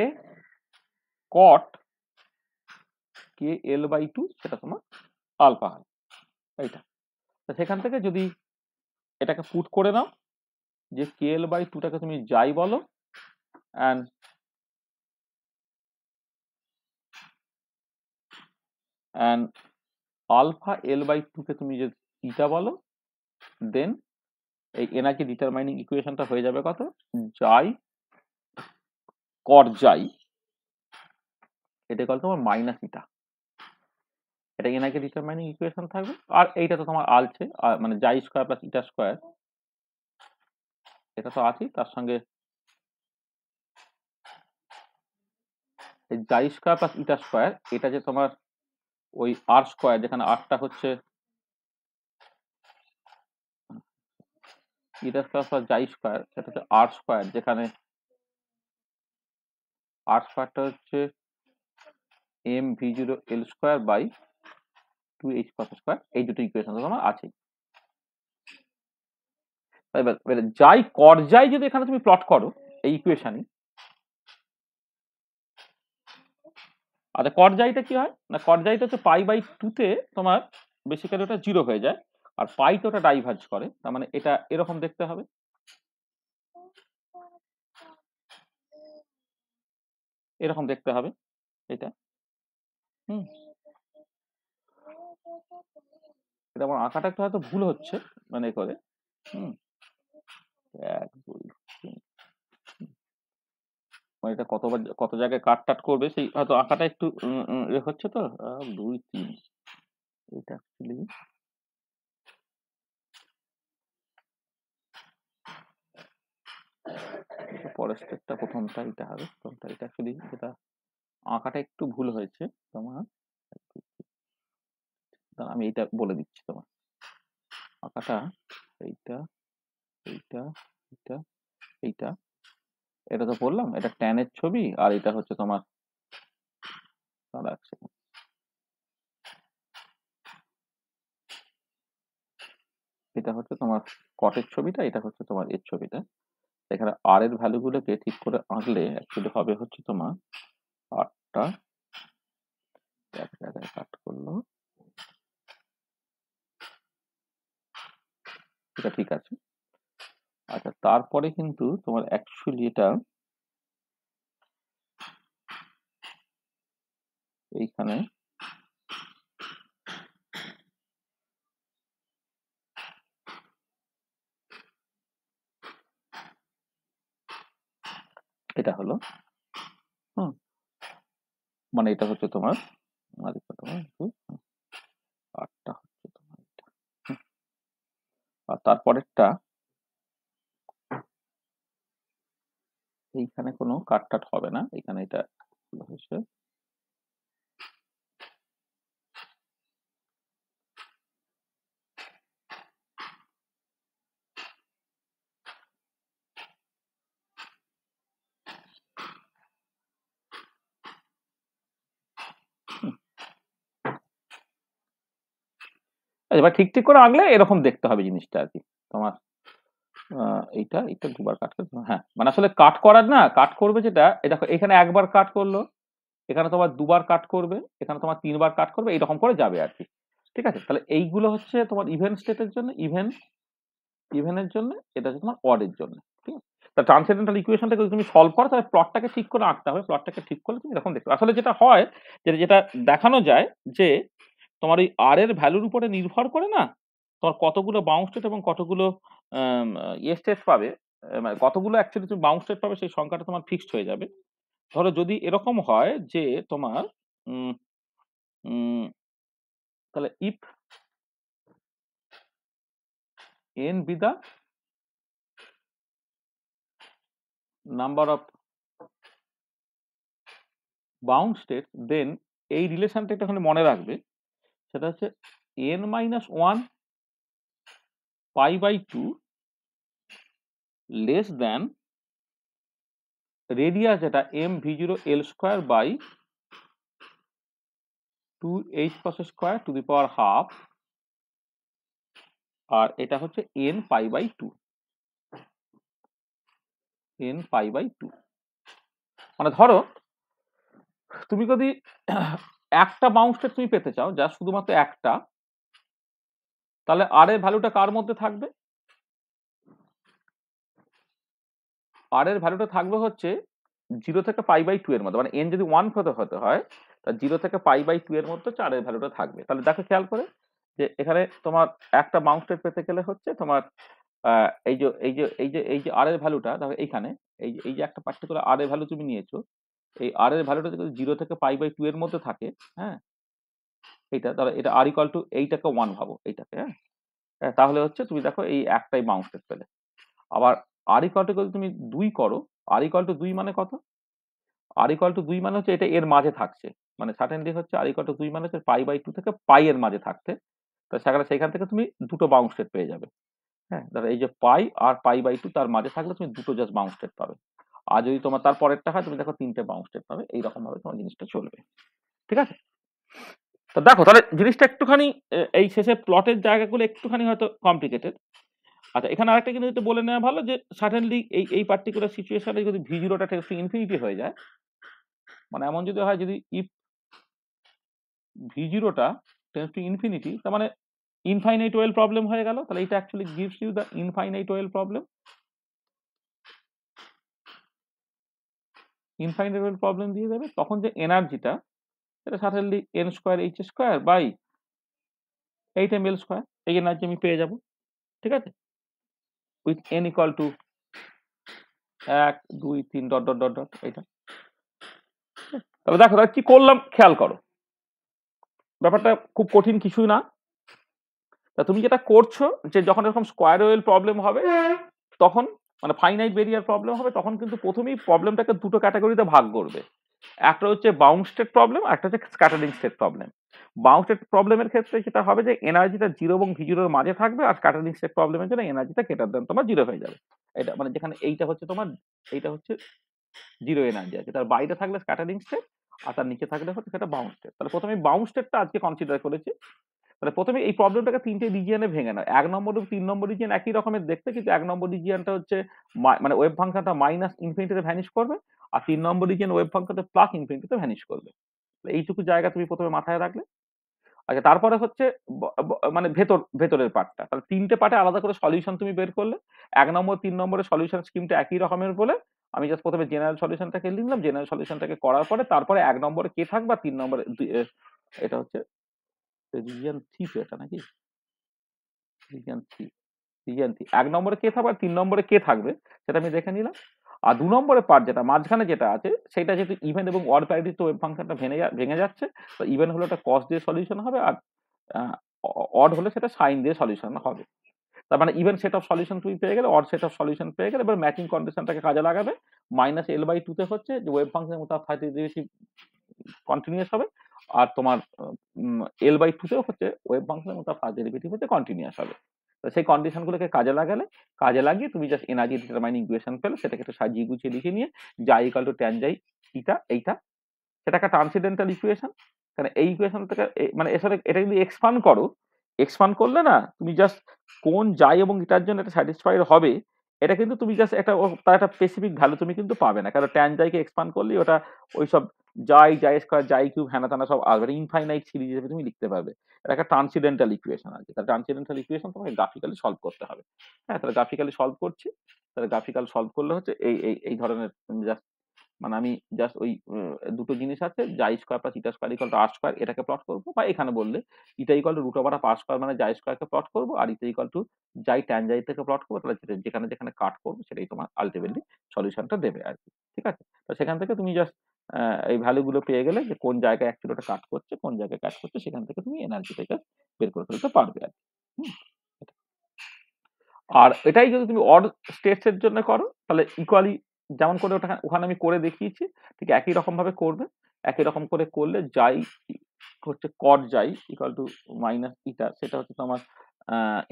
কট কে L/2, সেটা তোমার আলফা হয় এইটা। তো সেখান থেকে যদি এটাকে পুট করে নাও, যে KL/2 টাকে তুমি যাই বলো, অ্যান্ড অ্যান্ড আলফা L/2 কে তুমি যদি ইটা বলো, দেন এই এনার্জি ডিটারমাইনিং ইকুয়েশনটা হয়ে যাবে কত, যাই কট যাই, এটা কল তোমার মাইনাস ইটা। এটা এনার্জি ডিটারমাইনিং ইকুয়েশন থাকবে। আর এইটা তো তোমার আলছে, মানে যাই স্কয়ার প্লাস ইটা স্কয়ার, এটা তো আছেই। তার সঙ্গে এই যাই স্কয়ার প্লাস ইটা স্কয়ার, এটা যে তোমার ওই আর স্কয়ার, যেখানে আরটা হচ্ছে ইটা স্কয়ার প্লাস যাই স্কয়ার, সেটা হচ্ছে আর স্কয়ার, যেখানে আর স্কয়ারটা হচ্ছে mv0 l square by 2h cos square. এই দুটো ইকুয়েশন তো তোমার আছেই। এবার যাই কট যাই যদি এখানে তুমি প্লট করো এই ইকুয়েশনই, আচ্ছা কট যাইটা কি হয় না, কট যাইটা হচ্ছে π/2 তে তোমার বেসিক্যালি ওটা 0 হয়ে যায়, আর পাইতে ওটা ডাইভার্জ করে। তার মানে এটা এরকম দেখতে হবে, এরকম দেখতে হবে এটা। হুম, এটা আমার আঁকাটা একটু হয়তো ভুল হচ্ছে মানে করে। হুম, 1 2 3 মানে এটা কতবার কত জায়গায় কাট টাট করবে সেই হয়তো আঁকাটা একটু এ হচ্ছে তো 2 3 এটা অ্যাকচুয়ালি পরের স্টেপটা প্রথমটা এটা হবে, প্রথমটা এটা অ্যাকচুয়ালি যেটা আঁকাটা একটু ভুল হয়েছে তোমার। দাঁড়া, আমি এইটা বলে দিচ্ছি তোমার আঁকাটা। এইটা এইটা এইটা এইটা এটা তো বললাম এটা ট্যানের ছবি, আর এটা হচ্ছে তোমার দাঁড়া এক second, এটা হচ্ছে তোমার কটের ছবিটা, এটা হচ্ছে তোমার এর ছবিটা। এখানে আর এর ভ্যালু গুলোকে ঠিক করে আঁকলে অ্যাকচুয়ালি হবে হচ্ছে তোমার 8টা এক জায়গায় কাট করলো, এটা ঠিক আছে। আচ্ছা, তারপরে কিন্তু তোমার অ্যাকচুয়ালি এটা এইখানে এটা হলো হুম, মানে এটা হচ্ছে তোমার আর এটা তোমার 8টা হচ্ছে তোমার এটা। হুম, আর তারপরেরটা এইখানে কোনো কাট টাট হবে না, এখানে এটা হয়েছে। এবার ঠিক ঠিক করে আঁকলে এরকম দেখতে হবে জিনিসটা আর কি তোমার। এইটা এটা দুবার কাট করতে হ্যাঁ, মানে আসলে কাট করার না, কাট করবে যেটা এটা এখানে একবার কাট করলো, এখানে তোমার দুবার কাট করবে, এখানে তোমার 3বার কাট করবে, এইরকম করে যাবে আর কি। ঠিক আছে, তাহলে এইগুলো হচ্ছে তোমার ইভেন স্টেটের জন্য, ইভেনের জন্য, এটা হচ্ছে তোমার অড এর জন্য। ঠিক আছে, তা ট্রান্সেন্ডেন্টাল ইকুয়েশনটাকে যদি তুমি সলভ করো তাহলে প্লটটাকে ঠিক করে আঁকতে হবে, প্লটটাকে ঠিক করলে তুমি এরকম দেখতে পাবে। আসলে যেটা হয় যেটা যেটা দেখানো যায় যে তোমার ওই আর এর ভ্যালুর উপরে নির্ভর করে না তোমার কতগুলো বাউন্স স্টেট এবং কতগুলো ইয়ে স্টেট পাবে, মানে কতগুলো অ্যাকচুয়ালি তুমি বাউন্স স্টেট পাবে সেই সংখ্যাটা তোমার ফিক্সড হয়ে যাবে। ধরো যদি এরকম হয় যে তোমার উম, উম, তাহলে if n be the number of bound states then এই রিলেশনটা একটুখানি মনে রাখবে, সেটা হচ্ছে n minus 1 pi by 2 less than radius যেটা m v0 l square by 2h cos square to the power half, আর এটা হচ্ছে n pi by 2, n pi by 2। মানে ধরো তুমি যদি একটা বাউন্স স্টেট তুমি পেতে চাও যা শুধুমাত্র একটা, তাহলে আর এর ভ্যালুটা কার মধ্যে থাকবে? আর এর ভ্যালুটা থাকবে হচ্ছে 0 থেকে পাই বাই 2 এর মধ্যে, মানে n যদি 1 হতে হয় তা 0 থেকে পাই বাই 2 এর মধ্যে 4 এর ভ্যালুটা থাকবে। তাহলে দেখো খেয়াল করে যে এখানে তোমার একটা বাউন্স স্টেট পেতে গেলে হচ্ছে তোমার এই যে আর এর ভ্যালুটা দেখো এইখানে, এই যে একটা পার্টিকুলার আর এর ভ্যালু তুমি নিয়েছো, এই আর এর ভ্যালুটা যদি 0 থেকে পাই বাই 2 এর মধ্যে থাকে, হ্যাঁ এইটা তাহলে এটা আর ইকুয়াল টু এইটাকে 1 ভাবো এইটাকে, তাহলে হচ্ছে তুমি দেখো এই একটাই বাউন্স স্টেট পেলে। আবার আর ইকুয়াল টু যদি তুমি 2 করো, আর ইকুয়াল টু 2 মানে কত? আর ইকুয়াল টু 2 মানে হচ্ছে এটা এর মাঝে থাকছে, মানে সার্টেনলি হচ্ছে আর ইকুয়াল টু 2 মানে হচ্ছে পাই বাই 2 থেকে পাই এর মাঝে থাকতে, তো সেখান থেকে তুমি দুটো বাউন্স স্টেট পেয়ে যাবে। হ্যাঁ, ধরো এই যে পাই আর পাই বাই 2 তার মাঝে থাকলে তুমি দুটো জাস্ট বাউন্স স্টেট পাবে। আর যদি তোমার তার পরেরটা হয় তুমি দেখো 3টে বাউন্স স্টেট পাবে, এইরকম ভাবে তোমার জিনিসটা চলবে। ঠিক আছে, তো দেখো তাহলে জিনিসটা একটুখানি এই শেষে প্লটের জায়গাগুলো একটুখানি হয়তো কমপ্লিকেটেড। আচ্ছা, এখানে আরেকটা কিন্তু একটু বলে নেওয়া ভালো যে সার্টেনলি এই পার্টিকুলার সিচুয়েশনে যদি v0টা টেন্ডস টু ইনফিনিটি হয়ে যায়, মানে এমন যদি হয় যদি ইফ v0টা টেন্ডস টু ইনফিনিটি, তার মানে ইনফাইনাইট ওয়েল প্রবলেম হয়ে গেল, তাহলে এটা actually gives you the infinite well problem. Infinite well problem দিয়ে দেবে, তখন যে এনার্জিটা সেটা certainly n square h square by 8 ml square এই এনার্জি আমি পেয়ে যাব, ঠিক আছে, with n equal to 1 2 3 dot dot dot dot এটা। তবে দেখো কি করলাম খেয়াল করো, ব্যাপারটা খুব কঠিন কিছুই না। তা তুমি যেটা করছো যে যখন এরকম স্কোয়ার ওয়েল প্রবলেম হবে তখন মানে ফাইনাইট ভেরিয়ার প্রবলেম হবে তখন কিন্তু প্রথমেই প্রবলেমটাকে দুটো ক্যাটাগরিতে ভাগ করবে। একটা হচ্ছে বাউন্ড স্টেট প্রবলেম, একটা হচ্ছে scattering state problem. Bound state প্রবলেমের ক্ষেত্রে যেটা হবে যে এনার্জিটা 0 এবং v0 এর মাঝে থাকবে, আর স্ক্যাটারিং স্টেট প্রবলেমের জন্য এনার্জিটা গ্রেটার দেন তোমার 0 হয়ে যাবে। এটা মানে যেখানে এইটা হচ্ছে তোমার, এইটা হচ্ছে 0 এনার্জি আছে, তার বাইরে থাকলে স্ক্যাটারিং স্টেট আর তার নিচে থাকলে হচ্ছে সেটা বাউন্ড স্টেট। তাহলে প্রথমে বাউন্ড স্টেটটা আজকে কনসিডার করেছি। তাহলে প্রথমে এই প্রবলেমটাকে 3টে রিজিয়নে ভেঙে নাও। 1 নম্বর এবং 3 নম্বর রিজিয়ন একই রকমের দেখতে, কিন্তু 1 নম্বর রিজিয়নটা হচ্ছে মানে ওয়েভ ফাংশনটা মাইনাস ইনফিনিটিতে ভ্যানিশ করবে, আর 3 নম্বর রিজিয়ন ওয়েভ ফাংশনটা প্লাস ইনফিনিটিতে ভ্যানিশ করবে। এইটুকু জায়গা তুমি প্রথমে মাথায় রাখলে। আচ্ছা, তারপরে হচ্ছে মানে ভেতরের পার্টটা। তাহলে 3টে পার্টে আলাদা করে সলিউশন তুমি বের করলে। 1 নম্বর 3 নম্বরের সলিউশন স্কিমটা একই রকমের বলে আমি জাস্ট প্রথমে জেনারেল সলিউশনটাকে লিখলাম। জেনারেল সলিউশনটাকে করার পরে তারপরে 1 নম্বরে কে থাকবে আর 3 নম্বরে এটা হচ্ছে রিজিয়ন 3 তো এটা নাকি রিজিয়ন 3, রিজিয়ন 3 1 নম্বরে কে থাকবে আর 3 নম্বরে কে থাকবে সেটা আমি দেখে নিলাম। আর 2 নম্বরের পার্ট যেটা মাঝখানে যেটা আছে সেটা যেহেতু ইভেন এবং অড প্যারিটিতে ওয়েভ ফাংশনটা ভেঙে যাচ্ছে, তো ইভেন হলে ওটা কস দিয়ে সলিউশন হবে, আর অড হলে সেটা সাইন দিয়ে সলিউশন হবে। তার মানে ইভেন সেট অফ সলিউশন তুমি পেয়ে গেলে, অড সেট অফ সলিউশন পেয়ে গেলে। এবার ম্যাচিং কন্ডিশনটাকে কাজে লাগাবে। -L/2 তে হচ্ছে যে ওয়েভ ফাংশনের মতো 30 ডিগ্রি কন্টিনিউয়াস হবে, আর তোমার L/2 তেও হচ্ছে ওয়েভ ফাংশনের মতো ফার্স্ট ডেরিভেটিভ হচ্ছে কন্টিনিউয়াস হবে। তো সেই কন্ডিশনগুলোকে কাজে লাগিয়ে তুমি জাস্ট এনার্জি ডিটারমাইনিং ইকুয়েশন পেলে, সেটাকে একটু সাজিয়ে গুছিয়ে লিখে নিয়ে জাই ইকুয়াল টু ট্যান জাই থিটা এইটা, সেটা একটা ট্রান্সিডেন্টাল ইকুয়েশন। কারণ এই ইকুয়েশন থেকে মানে এর সাথে এটা যদি এক্সপান্ড করো, এক্সপান্ড করলে না তুমি জাস্ট কোন জাই এবং এটার জন্য এটা স্যাটিসফাইড হবে, এটা কিন্তু তুমি জাস্ট একটা তার একটা স্পেসিফিক ভ্যালু তুমি কিন্তু পাবে না। কারণ ট্যান জাইকে এক্সপান্ড করলে ওটা ওইসব জাই স্কোয়ার জাই কিউব হ্যানা ত্যানা সব আসবে, ইনফাইনাইট সিরিজ হিসেবে তুমি লিখতে পারবে। এটা একটা ট্রান্সিডেন্টাল ইকুয়েশন আছে। তার ট্রান্সিডেন্টাল ইকুয়েশন তোমাকে গ্রাফিক্যালি সলভ করতে হবে। হ্যাঁ, তাহলে গ্রাফিক্যালি সলভ করছি। তাহলে গ্রাফিক্যাল সলভ করলে হচ্ছে এই ধরনের জাস্ট মানে আমি জাস্ট ওই দুটো জিনিস আছে, xi square plus eta square equal to R square, এটাকে প্লট করবো, বা এখানে বললে eta equal to root over of R square মানে জাই স্কোয়ারকে প্লট করবো, আর eta equal to xi tan xi থেকে প্লট করবো। তাহলে যেখানে যেখানে কাট করবো সেটাই তোমার আলটিমেটলি সলিউশনটা দেবে আর কি। ঠিক আছে, তো সেখান থেকে তুমি জাস্ট এই ভ্যালুগুলো পেয়ে গেলে যে কোন জায়গায় অ্যাকচুয়ালি ওটা কাট করছে, কোন জায়গায় কাট করছে, সেখান থেকে তুমি এনার্জিটাকে বের করে ফেলতে পারবে আর কি। আর এটাই যদি তুমি অড স্টেটস এর জন্য করো তাহলে ইকুয়ালি যেমন করে ওখানে আমি করে দেখিয়েছি ঠিক একই রকম ভাবে করবে। একই রকম করে করলে যাই হচ্ছে কট যাই ইকুয়াল টু মাইনাস ইটা, সেটা হচ্ছে তোমার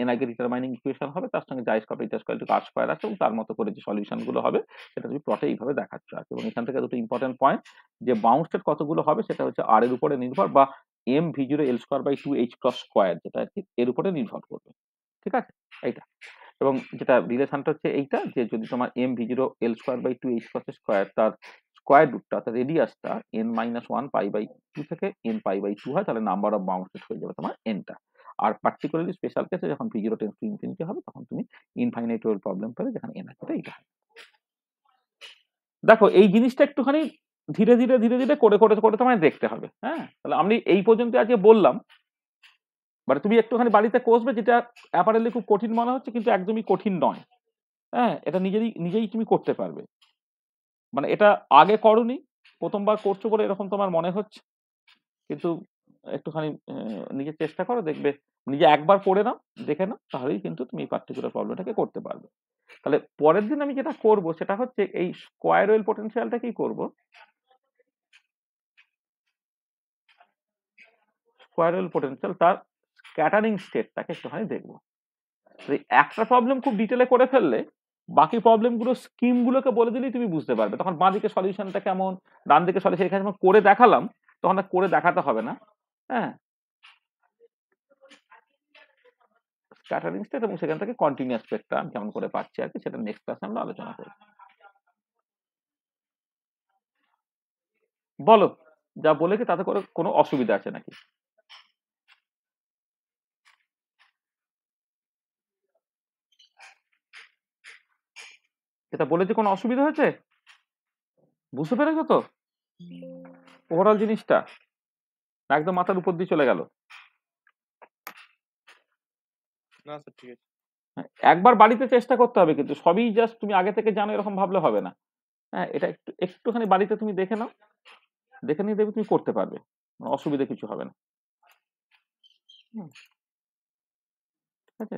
এনার্জি ডিটারমাইনিং ইকুয়েশন হবে, তার সঙ্গে জাই square eta square to R square আছে, এবং তার মতো করে যে সলিউশন গুলো হবে সেটা তুমি প্লটে এইভাবে দেখাচ্ছ আর কি। এবং এখান থেকে দুটো ইম্পর্টেন্ট পয়েন্ট, যে বাউন্ড স্টেট কতগুলো হবে সেটা হচ্ছে আর এর উপরে নির্ভর, বা M v0 L square by 2 h cross square যেটা আর কি এর উপরে নির্ভর করবে। ঠিক আছে, এইটা। এবং যেটা রিলেশনটা হচ্ছে এইটা, যে যদি তোমার M v0 L square by 2 h cross square তার স্কয়ার রুটটা অর্থাৎ রেডিয়াসটা n-1 পাই বাই 2 থেকে n পাই বাই 2 হয়, তাহলে নাম্বার অফ বাউন্ড স্টেট হয়ে যাবে তোমার nটা। আর পার্টিকুলারলি স্পেশাল কেসে যখন v0 টেন্ডস টু ইনফিনিটি হবে তখন তুমি ইনফাইনাইট ওয়েল প্রবলেম পাবে, যেখানে n আছে এইটা। দেখো এই জিনিসটা একটুখানি ধীরে ধীরে ধীরে ধীরে করে করে করে তোমায় দেখতে হবে। হ্যাঁ, তাহলে আমি এই পর্যন্ত আজকে বললাম, মানে তুমি একটুখানি বাড়িতে কষবে, যেটা অ্যাপারেন্টলি খুব কঠিন মনে হচ্ছে কিন্তু একদমই কঠিন নয়। হ্যাঁ, এটা নিজেই তুমি করতে পারবে। মানে এটা আগে করোনি, প্রথমবার করছো বলে এরকম তোমার মনে হচ্ছে, কিন্তু একটুখানি নিজে চেষ্টা করো, দেখবে নিজে একবার করে নাও, দেখে নাও, তাহলেই কিন্তু তুমি এই পার্টিকুলার প্রবলেমটাকে করতে পারবে। তাহলে পরের দিন আমি যেটা করব সেটা হচ্ছে এই স্কয়ার ওয়েল পোটেনশিয়ালটা কি করব, স্কয়ার ওয়েল পোটেনশিয়াল তার স্ক্যাটারিং স্টেটটাকে একটুখানি দেখবো। একটা প্রবলেম খুব ডিটেলে করে ফেললে বাকি প্রবলেমগুলো স্কিমগুলোকে বলে দিলেই তুমি বুঝতে পারবে, তখন বাঁ দিকে সলিউশনটা কেমন, ডান দিকে সলিউশন এখানে যখন করে দেখালাম তখন আর করে দেখাতে হবে না। হ্যাঁ, স্ক্যাটারিং স্টেট এবং সেখান থেকে কন্টিনিউয়াস স্টেটটা আমি কেমন করে পাচ্ছি আর কি, সেটা নেক্সট ক্লাসে আমরা আলোচনা করব। বলো, যা বলেছি তাতে করে কোনো অসুবিধা আছে নাকি? এটা বলেছি কোনো অসুবিধা হয়েছে? বুঝতে পেরেছো তো ওভারঅল জিনিসটা? একদম মাথার উপর দিয়ে চলে গেল? না স্যার ঠিক আছে। হ্যাঁ, একবার বাড়িতে চেষ্টা করতে হবে কিন্তু সবই জাস্ট তুমি আগে থেকে জানো এরকম ভাবলে হবে না। হ্যাঁ, এটা একটুখানি বাড়িতে তুমি দেখে নাও। দেখে নিয়ে দেখবে তুমি করতে পারবে। অসুবিধা কিছু হবে না। হুম, ঠিক আছে?